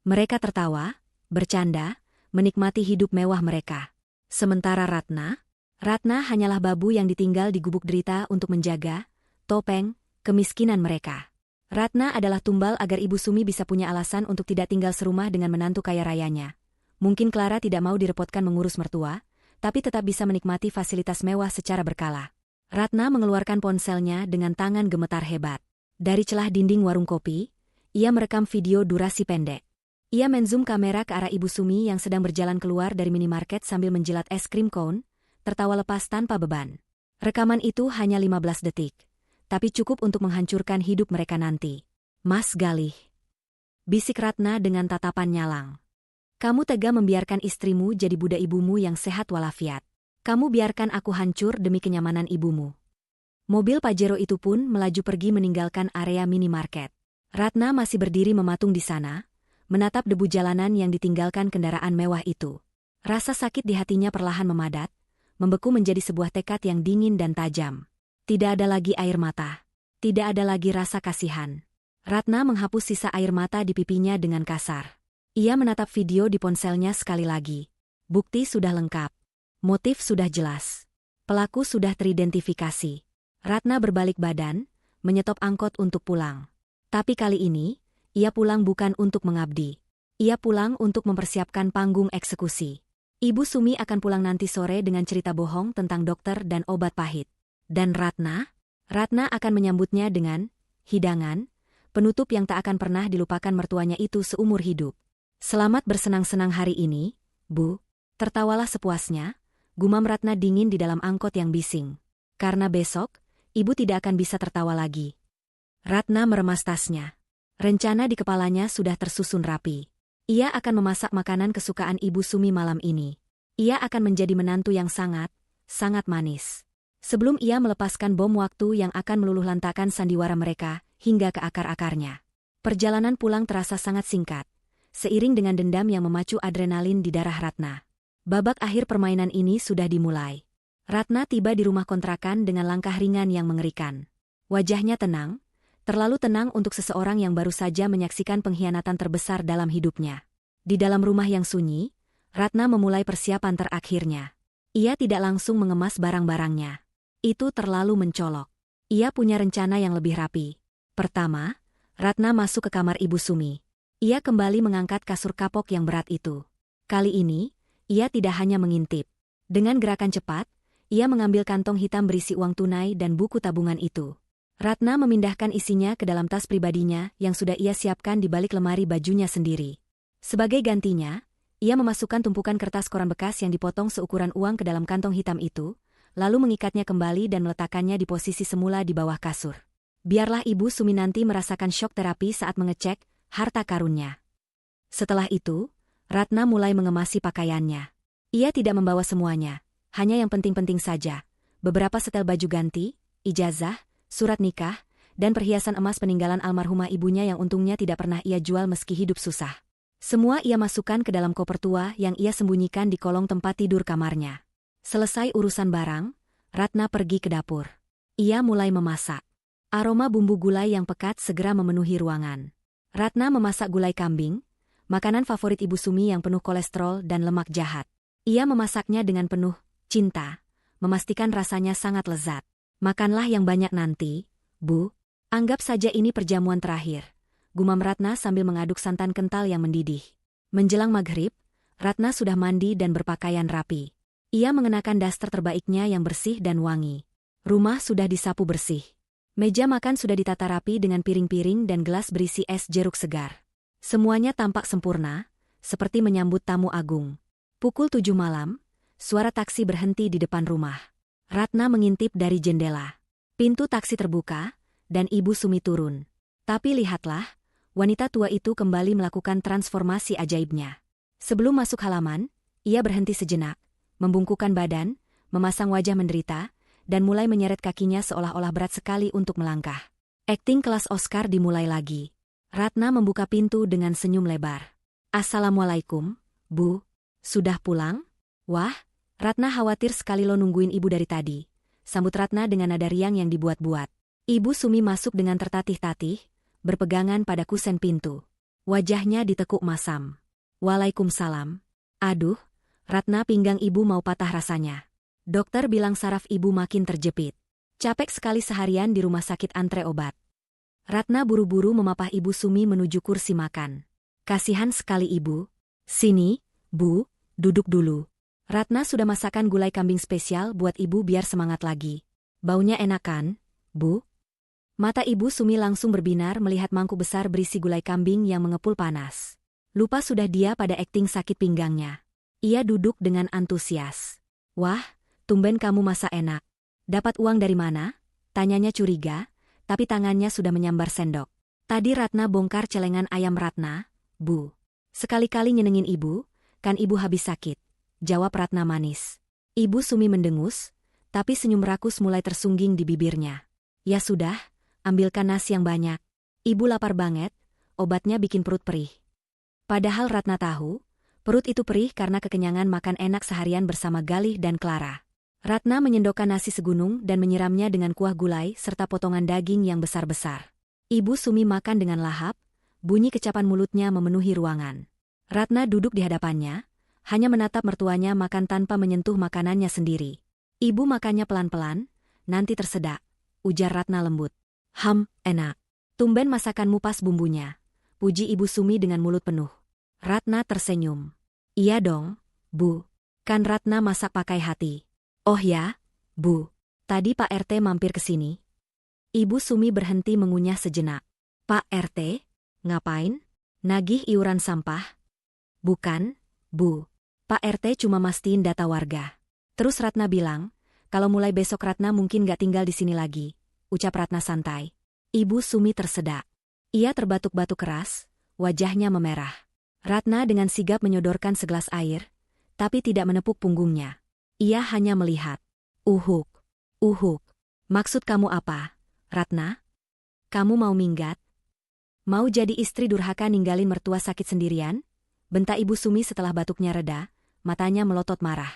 Mereka tertawa, bercanda, menikmati hidup mewah mereka. Sementara Ratna hanyalah babu yang ditinggal di gubuk derita untuk menjaga, topeng, kemiskinan mereka. Ratna adalah tumbal agar Ibu Sumi bisa punya alasan untuk tidak tinggal serumah dengan menantu kaya rayanya. Mungkin Clara tidak mau direpotkan mengurus mertua, tapi tetap bisa menikmati fasilitas mewah secara berkala. Ratna mengeluarkan ponselnya dengan tangan gemetar hebat. Dari celah dinding warung kopi, ia merekam video durasi pendek. Ia menzoom kamera ke arah Ibu Sumi yang sedang berjalan keluar dari minimarket sambil menjilat es krim cone, tertawa lepas tanpa beban. Rekaman itu hanya 15 detik, tapi cukup untuk menghancurkan hidup mereka nanti. Mas Galih, bisik Ratna dengan tatapan nyalang. Kamu tega membiarkan istrimu jadi budak ibumu yang sehat walafiat. Kamu biarkan aku hancur demi kenyamanan ibumu. Mobil Pajero itu pun melaju pergi meninggalkan area minimarket. Ratna masih berdiri mematung di sana, menatap debu jalanan yang ditinggalkan kendaraan mewah itu. Rasa sakit di hatinya perlahan memadat, membeku menjadi sebuah tekad yang dingin dan tajam. Tidak ada lagi air mata. Tidak ada lagi rasa kasihan. Ratna menghapus sisa air mata di pipinya dengan kasar. Ia menatap video di ponselnya sekali lagi. Bukti sudah lengkap. Motif sudah jelas. Pelaku sudah teridentifikasi. Ratna berbalik badan, menyetop angkot untuk pulang. Tapi kali ini, ia pulang bukan untuk mengabdi. Ia pulang untuk mempersiapkan panggung eksekusi. Ibu Sumi akan pulang nanti sore dengan cerita bohong tentang dokter dan obat pahit. Dan Ratna akan menyambutnya dengan hidangan, penutup yang tak akan pernah dilupakan mertuanya itu seumur hidup. Selamat bersenang-senang hari ini, Bu. Tertawalah sepuasnya, gumam Ratna dingin di dalam angkot yang bising. Karena besok, ibu tidak akan bisa tertawa lagi. Ratna meremas tasnya. Rencana di kepalanya sudah tersusun rapi. Ia akan memasak makanan kesukaan Ibu Sumi malam ini. Ia akan menjadi menantu yang sangat manis. Sebelum ia melepaskan bom waktu yang akan meluluhlantakkan sandiwara mereka hingga ke akar-akarnya. Perjalanan pulang terasa sangat singkat, seiring dengan dendam yang memacu adrenalin di darah Ratna. Babak akhir permainan ini sudah dimulai. Ratna tiba di rumah kontrakan dengan langkah ringan yang mengerikan. Wajahnya tenang, terlalu tenang untuk seseorang yang baru saja menyaksikan pengkhianatan terbesar dalam hidupnya. Di dalam rumah yang sunyi, Ratna memulai persiapan terakhirnya. Ia tidak langsung mengemas barang-barangnya. Itu terlalu mencolok. Ia punya rencana yang lebih rapi. Pertama, Ratna masuk ke kamar Ibu Sumi. Ia kembali mengangkat kasur kapok yang berat itu. Kali ini, ia tidak hanya mengintip. Dengan gerakan cepat, ia mengambil kantong hitam berisi uang tunai dan buku tabungan itu. Ratna memindahkan isinya ke dalam tas pribadinya yang sudah ia siapkan di balik lemari bajunya sendiri. Sebagai gantinya, ia memasukkan tumpukan kertas koran bekas yang dipotong seukuran uang ke dalam kantong hitam itu, lalu mengikatnya kembali dan meletakkannya di posisi semula di bawah kasur. Biarlah Ibu Sumi nanti merasakan syok terapi saat mengecek harta karunnya. Setelah itu, Ratna mulai mengemasi pakaiannya. Ia tidak membawa semuanya, hanya yang penting-penting saja. Beberapa setel baju ganti, ijazah, surat nikah, dan perhiasan emas peninggalan almarhumah ibunya yang untungnya tidak pernah ia jual meski hidup susah. Semua ia masukkan ke dalam koper tua yang ia sembunyikan di kolong tempat tidur kamarnya. Selesai urusan barang, Ratna pergi ke dapur. Ia mulai memasak. Aroma bumbu gulai yang pekat segera memenuhi ruangan. Ratna memasak gulai kambing, makanan favorit Ibu Sumi yang penuh kolesterol dan lemak jahat. Ia memasaknya dengan penuh cinta, memastikan rasanya sangat lezat. Makanlah yang banyak nanti, Bu. Anggap saja ini perjamuan terakhir, gumam Ratna sambil mengaduk santan kental yang mendidih. Menjelang maghrib, Ratna sudah mandi dan berpakaian rapi. Ia mengenakan daster terbaiknya yang bersih dan wangi. Rumah sudah disapu bersih. Meja makan sudah ditata rapi dengan piring-piring dan gelas berisi es jeruk segar. Semuanya tampak sempurna, seperti menyambut tamu agung. Pukul 7 malam, suara taksi berhenti di depan rumah. Ratna mengintip dari jendela. Pintu taksi terbuka, dan Ibu Sumi turun. Tapi lihatlah, wanita tua itu kembali melakukan transformasi ajaibnya. Sebelum masuk halaman, ia berhenti sejenak, membungkukkan badan, memasang wajah menderita, dan mulai menyeret kakinya seolah-olah berat sekali untuk melangkah. Akting kelas Oscar dimulai lagi. Ratna membuka pintu dengan senyum lebar. Assalamualaikum, Bu. Sudah pulang? Wah, Ratna khawatir sekali lo nungguin ibu dari tadi. Sambut Ratna dengan nada riang yang dibuat-buat. Ibu Sumi masuk dengan tertatih-tatih, berpegangan pada kusen pintu. Wajahnya ditekuk masam. Waalaikumsalam. Aduh, Ratna pinggang ibu mau patah rasanya. Dokter bilang saraf ibu makin terjepit. Capek sekali seharian di rumah sakit antre obat. Ratna buru-buru memapah Ibu Sumi menuju kursi makan. Kasihan sekali ibu. Sini, Bu, duduk dulu. Ratna sudah masakan gulai kambing spesial buat ibu biar semangat lagi. Baunya enak kan, Bu? Mata Ibu Sumi langsung berbinar melihat mangkuk besar berisi gulai kambing yang mengepul panas. Lupa sudah dia pada akting sakit pinggangnya. Ia duduk dengan antusias. Wah, tumben kamu masak enak. Dapat uang dari mana? Tanyanya curiga, tapi tangannya sudah menyambar sendok. Tadi Ratna bongkar celengan ayam Ratna. Bu. Sekali-kali nyenengin ibu, kan ibu habis sakit. Jawab Ratna manis. Ibu Sumi mendengus, tapi senyum rakus mulai tersungging di bibirnya. Ya sudah, ambilkan nasi yang banyak. Ibu lapar banget, obatnya bikin perut perih. Padahal Ratna tahu, perut itu perih karena kekenyangan makan enak seharian bersama Galih dan Clara. Ratna menyendokkan nasi segunung dan menyiramnya dengan kuah gulai serta potongan daging yang besar-besar. Ibu Sumi makan dengan lahap, bunyi kecapan mulutnya memenuhi ruangan. Ratna duduk di hadapannya, hanya menatap mertuanya makan tanpa menyentuh makanannya sendiri. Ibu makannya pelan-pelan, nanti tersedak, ujar Ratna lembut. Enak. Tumben masakanmu pas bumbunya, puji Ibu Sumi dengan mulut penuh. Ratna tersenyum. Iya dong, Bu. Kan Ratna masak pakai hati. Oh ya, Bu. Tadi Pak RT mampir ke sini. Ibu Sumi berhenti mengunyah sejenak. Pak RT? Ngapain? Nagih iuran sampah? Bukan, Bu. Pak RT cuma mastiin data warga. Terus Ratna bilang, kalau mulai besok Ratna mungkin gak tinggal di sini lagi. Ucap Ratna santai. Ibu Sumi tersedak. Ia terbatuk-batuk keras, wajahnya memerah. Ratna dengan sigap menyodorkan segelas air, tapi tidak menepuk punggungnya. Ia hanya melihat. Uhuk. Maksud kamu apa, Ratna? Kamu mau minggat? Mau jadi istri durhaka ninggalin mertua sakit sendirian? Bentak Ibu Sumi setelah batuknya reda, matanya melotot marah.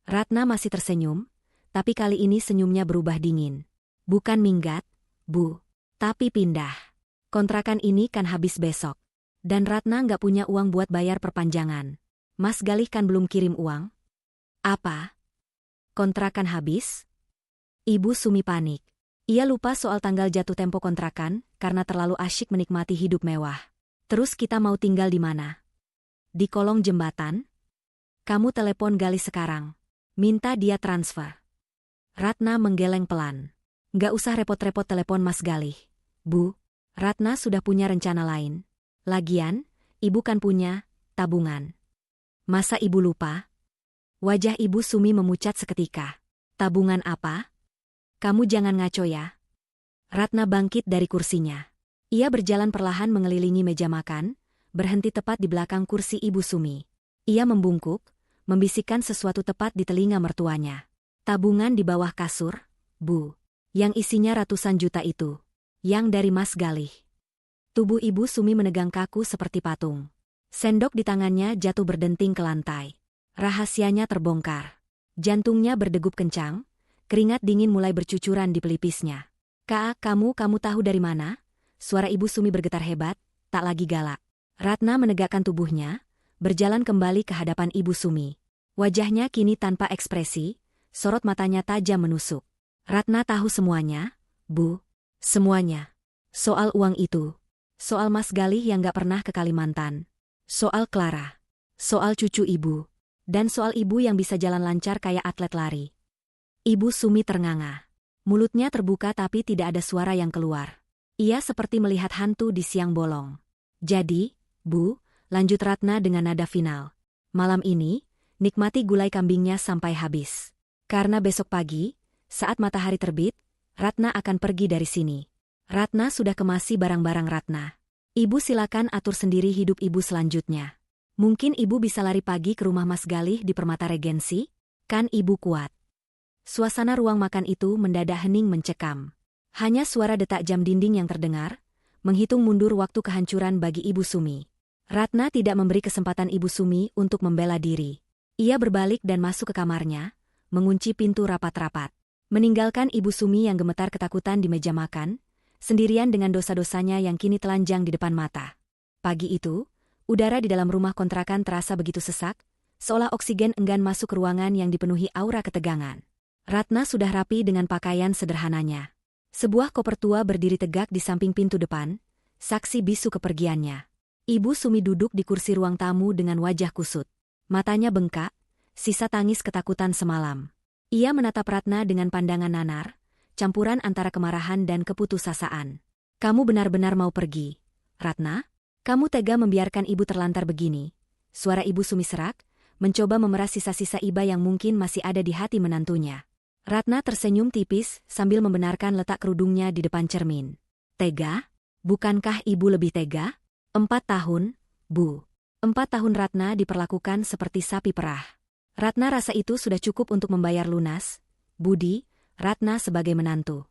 Ratna masih tersenyum, tapi kali ini senyumnya berubah dingin. Bukan minggat, Bu, tapi pindah. Kontrakan ini kan habis besok. Dan Ratna nggak punya uang buat bayar perpanjangan. Mas Galih kan belum kirim uang. Apa? Kontrakan habis? Ibu Sumi panik. Ia lupa soal tanggal jatuh tempo kontrakan karena terlalu asyik menikmati hidup mewah. Terus kita mau tinggal di mana? Di kolong jembatan? Kamu telepon Galih sekarang. Minta dia transfer. Ratna menggeleng pelan. Nggak usah repot-repot telepon Mas Galih. Bu, Ratna sudah punya rencana lain. Lagian, ibu kan punya tabungan. Masa ibu lupa? Wajah Ibu Sumi memucat seketika. Tabungan apa? Kamu jangan ngaco ya. Ratna bangkit dari kursinya. Ia berjalan perlahan mengelilingi meja makan, berhenti tepat di belakang kursi Ibu Sumi. Ia membungkuk, membisikkan sesuatu tepat di telinga mertuanya. Tabungan di bawah kasur, Bu. Yang isinya ratusan juta itu. Yang dari Mas Galih. Tubuh Ibu Sumi menegang kaku seperti patung. Sendok di tangannya jatuh berdenting ke lantai. Rahasianya terbongkar. Jantungnya berdegup kencang, keringat dingin mulai bercucuran di pelipisnya. Kak, kamu tahu dari mana? Suara Ibu Sumi bergetar hebat, tak lagi galak. Ratna menegakkan tubuhnya, berjalan kembali ke hadapan Ibu Sumi. Wajahnya kini tanpa ekspresi, sorot matanya tajam menusuk. Ratna tahu semuanya, Bu. Semuanya. Soal uang itu. Soal Mas Galih yang gak pernah ke Kalimantan. Soal Clara. Soal cucu ibu. Dan soal ibu yang bisa jalan lancar kayak atlet lari. Ibu Sumi ternganga. Mulutnya terbuka tapi tidak ada suara yang keluar. Ia seperti melihat hantu di siang bolong. Jadi, Bu, lanjut Ratna dengan nada final. Malam ini, nikmati gulai kambingnya sampai habis. Karena besok pagi, saat matahari terbit, Ratna akan pergi dari sini. Ratna sudah kemasi barang-barang Ratna. Ibu silakan atur sendiri hidup ibu selanjutnya. Mungkin ibu bisa lari pagi ke rumah Mas Galih di Permata Regensi? Kan ibu kuat. Suasana ruang makan itu mendadak hening mencekam. Hanya suara detak jam dinding yang terdengar, menghitung mundur waktu kehancuran bagi Ibu Sumi. Ratna tidak memberi kesempatan Ibu Sumi untuk membela diri. Ia berbalik dan masuk ke kamarnya, mengunci pintu rapat-rapat. Meninggalkan Ibu Sumi yang gemetar ketakutan di meja makan, sendirian dengan dosa-dosanya yang kini telanjang di depan mata. Pagi itu, udara di dalam rumah kontrakan terasa begitu sesak, seolah oksigen enggan masuk ke ruangan yang dipenuhi aura ketegangan. Ratna sudah rapi dengan pakaian sederhananya. Sebuah koper tua berdiri tegak di samping pintu depan, saksi bisu kepergiannya. Ibu Sumi duduk di kursi ruang tamu dengan wajah kusut. Matanya bengkak, sisa tangis ketakutan semalam. Ia menatap Ratna dengan pandangan nanar, campuran antara kemarahan dan keputusasaan. Kamu benar-benar mau pergi, Ratna? Kamu tega membiarkan ibu terlantar begini. Suara ibu Sumi serak, mencoba memeras sisa-sisa iba yang mungkin masih ada di hati menantunya. Ratna tersenyum tipis sambil membenarkan letak kerudungnya di depan cermin. Tega? Bukankah ibu lebih tega? 4 tahun, Bu. 4 tahun Ratna diperlakukan seperti sapi perah. Ratna rasa itu sudah cukup untuk membayar lunas, budi, Ratna sebagai menantu.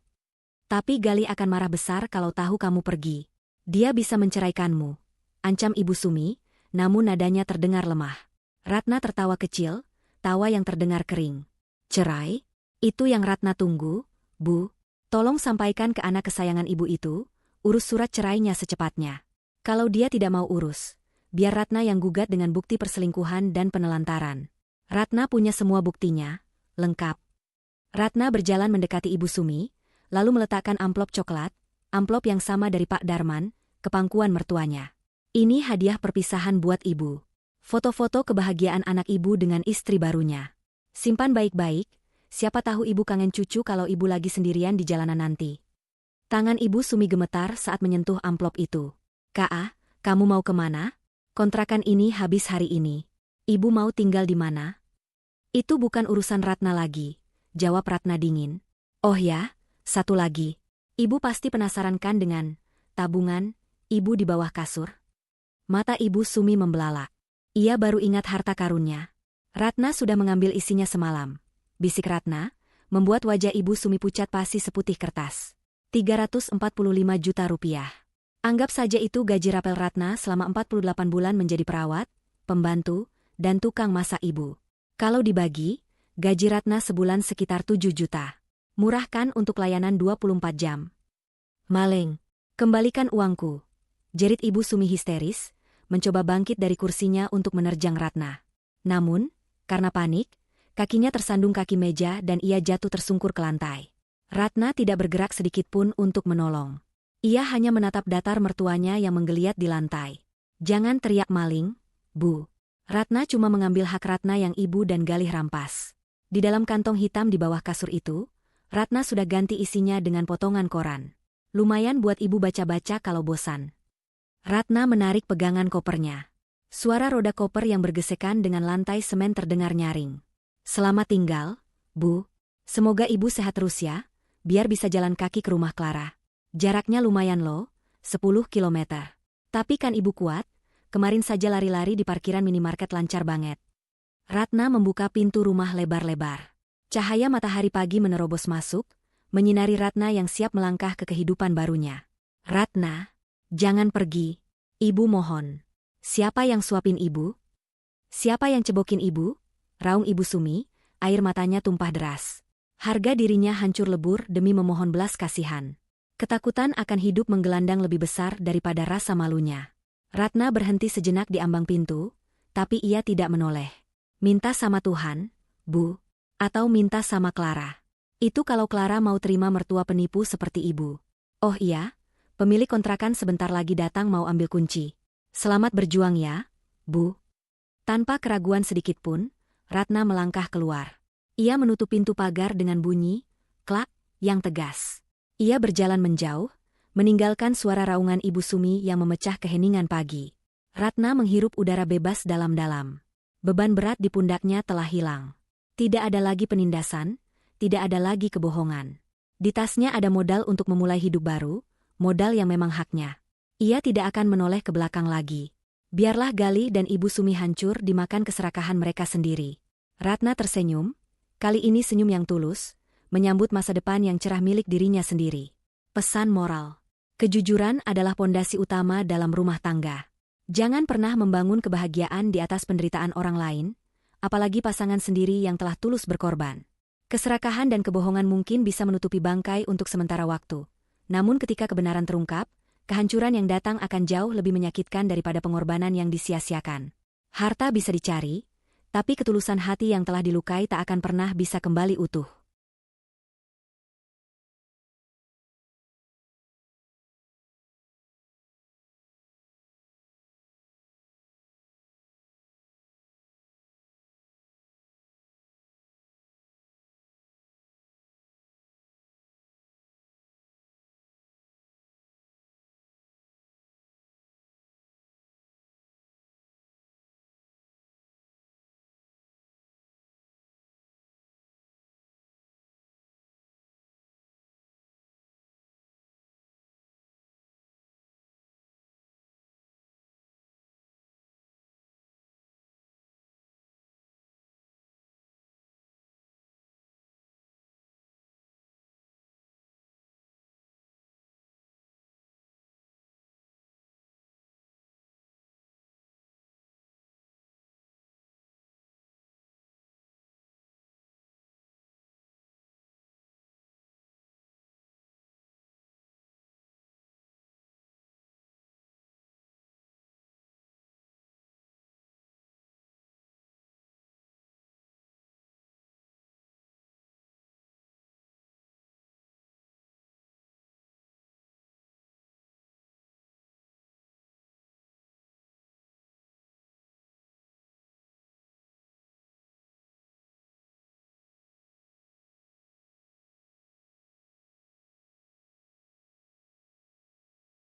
Tapi Gali akan marah besar kalau tahu kamu pergi. Dia bisa menceraikanmu. Ancam Ibu Sumi, namun nadanya terdengar lemah. Ratna tertawa kecil, tawa yang terdengar kering. Cerai? Itu yang Ratna tunggu, Bu. Tolong sampaikan ke anak kesayangan ibu itu, urus surat cerainya secepatnya. Kalau dia tidak mau urus, biar Ratna yang gugat dengan bukti perselingkuhan dan penelantaran. Ratna punya semua buktinya, lengkap. Ratna berjalan mendekati Ibu Sumi, lalu meletakkan amplop coklat, amplop yang sama dari Pak Darman, ke pangkuan mertuanya. Ini hadiah perpisahan buat ibu. Foto-foto kebahagiaan anak ibu dengan istri barunya. Simpan baik-baik, siapa tahu ibu kangen cucu kalau ibu lagi sendirian di jalanan nanti. Tangan Ibu Sumi gemetar saat menyentuh amplop itu. Kak, kamu mau kemana? Kontrakan ini habis hari ini. Ibu mau tinggal di mana? Itu bukan urusan Ratna lagi, jawab Ratna dingin. Oh ya, satu lagi. Ibu pasti penasaran kan dengan tabungan ibu di bawah kasur? Mata Ibu Sumi membelalak. Ia baru ingat harta karunnya. Ratna sudah mengambil isinya semalam. Bisik Ratna, membuat wajah Ibu Sumi pucat pasi seputih kertas. 345 juta rupiah. Anggap saja itu gaji rapel Ratna selama 48 bulan menjadi perawat, pembantu, dan tukang masak ibu. Kalau dibagi, gaji Ratna sebulan sekitar 7 juta. Murah kan untuk layanan 24 jam? Maling, kembalikan uangku. Jerit Ibu Sumi histeris, mencoba bangkit dari kursinya untuk menerjang Ratna. Namun, karena panik, kakinya tersandung kaki meja dan ia jatuh tersungkur ke lantai. Ratna tidak bergerak sedikit pun untuk menolong. Ia hanya menatap datar mertuanya yang menggeliat di lantai. Jangan teriak maling, Bu. Ratna cuma mengambil hak Ratna yang ibu dan Galih rampas. Di dalam kantong hitam di bawah kasur itu, Ratna sudah ganti isinya dengan potongan koran. Lumayan buat ibu baca-baca kalau bosan. Ratna menarik pegangan kopernya. Suara roda koper yang bergesekan dengan lantai semen terdengar nyaring. Selamat tinggal, Bu. Semoga ibu sehat terus ya, biar bisa jalan kaki ke rumah Clara. Jaraknya lumayan loh, 10 kilometer. Tapi kan ibu kuat, kemarin saja lari-lari di parkiran minimarket lancar banget. Ratna membuka pintu rumah lebar-lebar. Cahaya matahari pagi menerobos masuk, menyinari Ratna yang siap melangkah ke kehidupan barunya. Ratna, jangan pergi. Ibu mohon. Siapa yang suapin ibu? Siapa yang cebokin ibu? Raung Ibu Sumi, air matanya tumpah deras. Harga dirinya hancur lebur demi memohon belas kasihan. Ketakutan akan hidup menggelandang lebih besar daripada rasa malunya. Ratna berhenti sejenak di ambang pintu, tapi ia tidak menoleh. Minta sama Tuhan, Bu, atau minta sama Clara. Itu kalau Clara mau terima mertua penipu seperti ibu. Oh iya, pemilik kontrakan sebentar lagi datang mau ambil kunci. Selamat berjuang ya, Bu. Tanpa keraguan sedikit pun, Ratna melangkah keluar. Ia menutup pintu pagar dengan bunyi, klak, yang tegas. Ia berjalan menjauh, meninggalkan suara raungan Ibu Sumi yang memecah keheningan pagi. Ratna menghirup udara bebas dalam-dalam. Beban berat di pundaknya telah hilang. Tidak ada lagi penindasan, tidak ada lagi kebohongan. Di tasnya ada modal untuk memulai hidup baru, modal yang memang haknya. Ia tidak akan menoleh ke belakang lagi. Biarlah Galih dan Ibu Sumi hancur dimakan keserakahan mereka sendiri. Ratna tersenyum, kali ini senyum yang tulus, menyambut masa depan yang cerah milik dirinya sendiri. Pesan moral. Kejujuran adalah pondasi utama dalam rumah tangga. Jangan pernah membangun kebahagiaan di atas penderitaan orang lain, apalagi pasangan sendiri yang telah tulus berkorban. Keserakahan dan kebohongan mungkin bisa menutupi bangkai untuk sementara waktu. Namun ketika kebenaran terungkap, kehancuran yang datang akan jauh lebih menyakitkan daripada pengorbanan yang disia-siakan. Harta bisa dicari, tapi ketulusan hati yang telah dilukai tak akan pernah bisa kembali utuh.